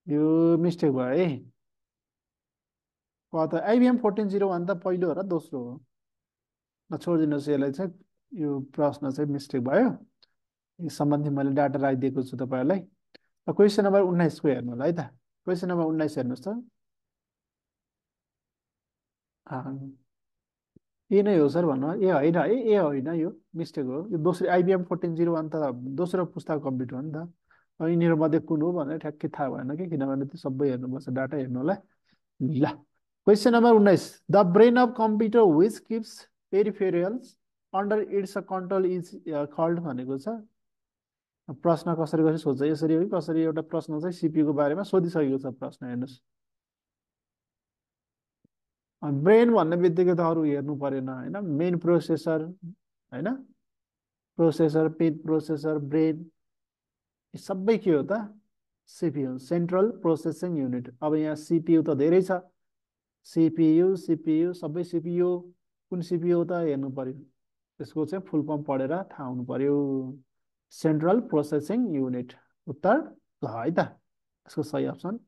यो मिस्टेक भयो है। क त आइबिएम 1401 त पहिलो हो र दोस्रो हो? ल छोडिदिनुहोस् यसलाई चाहिँ, यो प्रश्न चाहिँ मिस्टेक भयो। यस सम्बन्धी मैले डाटा राखिदिएको छु तपाईँहरूलाई। क्वेसन नम्बर 19 को हेर्नु होला है त। क्वेसन नम्बर 19 हेर्नुहोस् त। ए नै हो सर भन्नु, ए होइन है, ए होइन, यो मिस्टेक हो। यो दोस्रो आइबिएम 1401 त दोस्रो पुस्ताको कम्प्युटर हो नि त। अब यिनीहरू मध्ये कुन हो भनेर ठ्याक्कै थाहा भएन कि, किनभने त्यो सबै हेर्नुपर्छ, डाटा हेर्नु होला। ल question number 19, the brain of computer which keeps peripherals under its control is called भनेको छ। प्रश्न कसरी कसरी सोध्छ, यसरी हो कि कसरी? एउटा प्रश्न चाहिँ सिपियूको बारेमा सोधिसकेको छ प्रश्न, हेर्नुहोस्। ब्रेन भन्ने बित्तिकै त अरू हेर्नु परेन होइन, मेन प्रोसेसर होइन, प्रोसेसर, पेन प्रोसेसर, ब्रेन, यी सबै के हो त? CPU, central processing unit. अब यहाँ सिपियु त धेरै छ, सिपियु सबै सिपियु, कुन सिपियु हो त हेर्नु पर्यो। त्यसको चाहिँ फुल फर्म पढेर थाहा हुनु पर्यो। सेन्ट्रल प्रोसेसिङ युनिट, उत्तर घ है त यसको सही अप्सन।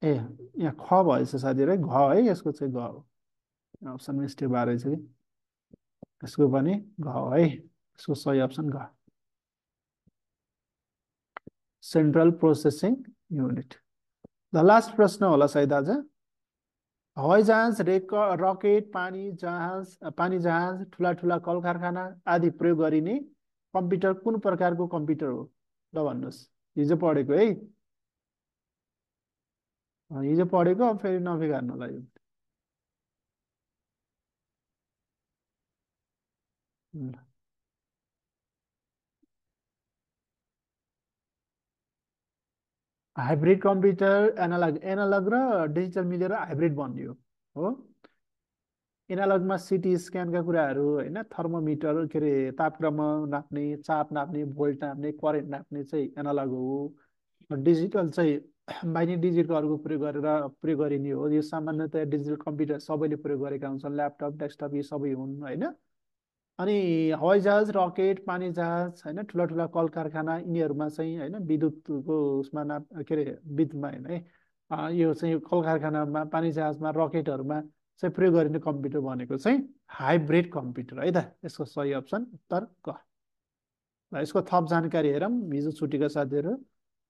ए यहाँ ख भएछ साथीहरू है, घ है यसको चाहिँ घ हो। अप्सन मिस्टेक भएर चाहिँ यसको पनि घ है, यसको सही अप्सन घ, सेन्ट्रल प्रोसेसिङ युनिट। ल लास्ट प्रश्न होला सायद आज। हवाई जहाज, रकेट, पानी जहाज, ठुला ठुला कल कारखाना आदि प्रयोग गरिने कम्प्युटर कुन प्रकारको कम्प्युटर हो? ल भन्नुहोस्। हिजो पढेको है, हिजो पढेको, अब फेरि नबिगार्नु होला यो। ल, हाइब्रिड कम्प्युटर, एनालग र डिजिटल मिलेर हाइब्रिड बनियो हो। एनालगमा सिटी स्क्यानका कुराहरू होइन, थर्मोमिटर के अरे तापक्रम नाप्ने, चाप नाप्ने, भोल्ट नाप्ने, करेन्ट नाप्ने चाहिँ एनालग हो। डिजिटल चाहिँ बाइनरी डिजिटहरूको प्रयोग गरिने हो। यो सामान्यतया डिजिटल कम्प्युटर सबैले प्रयोग गरेका हुन्छन्, ल्यापटप, डेस्कटप यी सबै हुन् होइन। अनि हवाई जहाज, रकेट, पानी जहाज होइन, ठुला ठुला कल कारखाना, यिनीहरूमा चाहिँ होइन विद्युतको उसमा नाप के अरे विद्युतमा होइन है, यो चाहिँ कल कारखानामा, पानी जहाजमा, रकेटहरूमा चाहिँ प्रयोग गरिने कम्प्युटर भनेको चाहिँ हाइब्रिड कम्प्युटर है त। यसको सही अप्सन उत्तर क। ल यसको थप जानकारी हेरौँ हिजो छुट्टीका साथीहरू।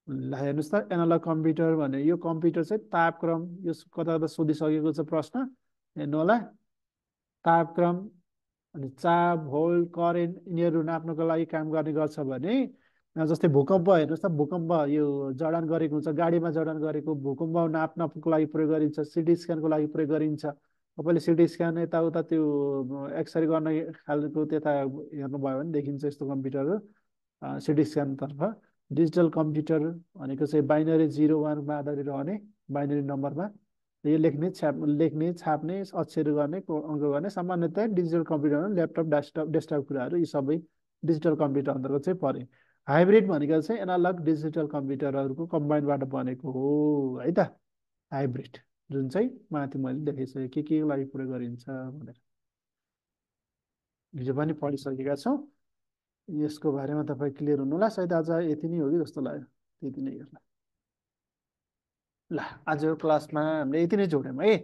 ल हेर्नुहोस् त, एनालग कम्प्युटर भने यो कम्प्युटर चाहिँ तापक्रम, यो कता कता सोधिसकेको छ प्रश्न, हेर्नु होला, तापक्रम अनि चाप, भोल्ट, करेन्ट यिनीहरू नाप्नको लागि काम गर्ने गर्छ भने जस्तै भूकम्प हेर्नुहोस् त, भूकम्प यो जडान गरेको हुन्छ, गाडीमा जडान गरेको भूकम्प नाप्नको लागि प्रयोग गरिन्छ, सिटी स्क्यानको लागि प्रयोग गरिन्छ। तपाईँले सिटी स्क्यान यताउता त्यो एक्सरे गर्ने खालको त्यता हेर्नुभयो भने देखिन्छ यस्तो कम्प्युटरहरू। सिटी स्क्यानतर्फ डिजिटल कम्प्युटर भनेको चाहिँ बाइनरी 0 1 आधारित रहने, बाइनरी नम्बरमा यो लेख्ने छाप्ने अक्षर गर्ने अङ्क गर्ने सामान्यतया डिजिटल कम्प्युटर, ल्यापटप, डेस्कटप कुराहरू यी सबै डिजिटल कम्प्युटर अन्तर्गत चाहिँ परे। हाइब्रिड भनेको चाहिँ एनालग डिजिटल कम्प्युटरहरूको कम्बाइनबाट बनेको हो है त, हाइब्रिड। जुन चाहिँ माथि मैले देखाइसकेँ के लागि प्रयोग गरिन्छ भनेर, हिजो पनि पढिसकेका छौँ। यसको बारेमा तपाईँ क्लियर हुनु होला। सायद आज यति नै हो कि जस्तो लाग्यो, त्यति नै होला। ल, आजको क्लासमा हामीले यति नै जोड्यौँ है।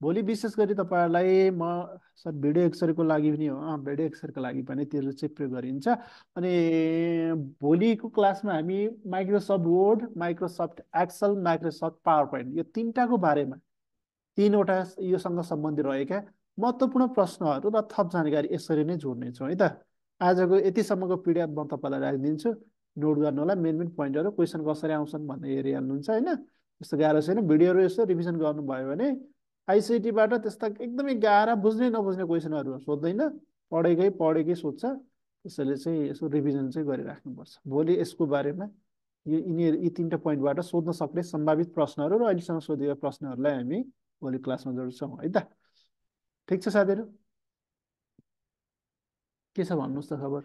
भोलि विशेष गरी तपाईँहरूलाई म सर भिडियो एक्सरेको लागि पनि हो, भिडियो एक्सरेको लागि पनि त्यो चाहिँ प्रयोग गरिन्छ। अनि भोलिको क्लासमा हामी Microsoft Word, Microsoft Excel, Microsoft PowerPoint यो तिनवटाको बारेमा, तिनवटा योसँग सम्बन्धित रहेका महत्त्वपूर्ण प्रश्नहरू र थप जानकारी यसरी नै जोड्नेछौँ है त। आजको यतिसम्मको पिडिएफ म तपाईँलाई राखिदिन्छु, नोट गर्नु होला। मेन मेन पोइन्टहरू क्वेसन कसरी आउँछन् भन्ने हेरिहाल्नुहुन्छ होइन। त्यस्तो गाह्रो छैन, भिडियोहरू यसो रिभिजन गर्नुभयो भने आइसिटीबाट त्यस्ता एकदमै गाह्रो बुझ्नै नबुझ्ने क्वेसनहरू सोध्दैन, पढेकै पढेकै सोध्छ। त्यसैले चाहिँ यसो रिभिजन चाहिँ गरिराख्नुपर्छ। भोलि यसको बारेमा यी तिनवटा पोइन्टबाट सोध्न सक्ने सम्भावित प्रश्नहरू र अहिलेसम्म सोधेका प्रश्नहरूलाई हामी भोलि क्लासमा जोड्छौँ है त। ठिक छ साथीहरू, के छ भन्नुहोस् त खबर?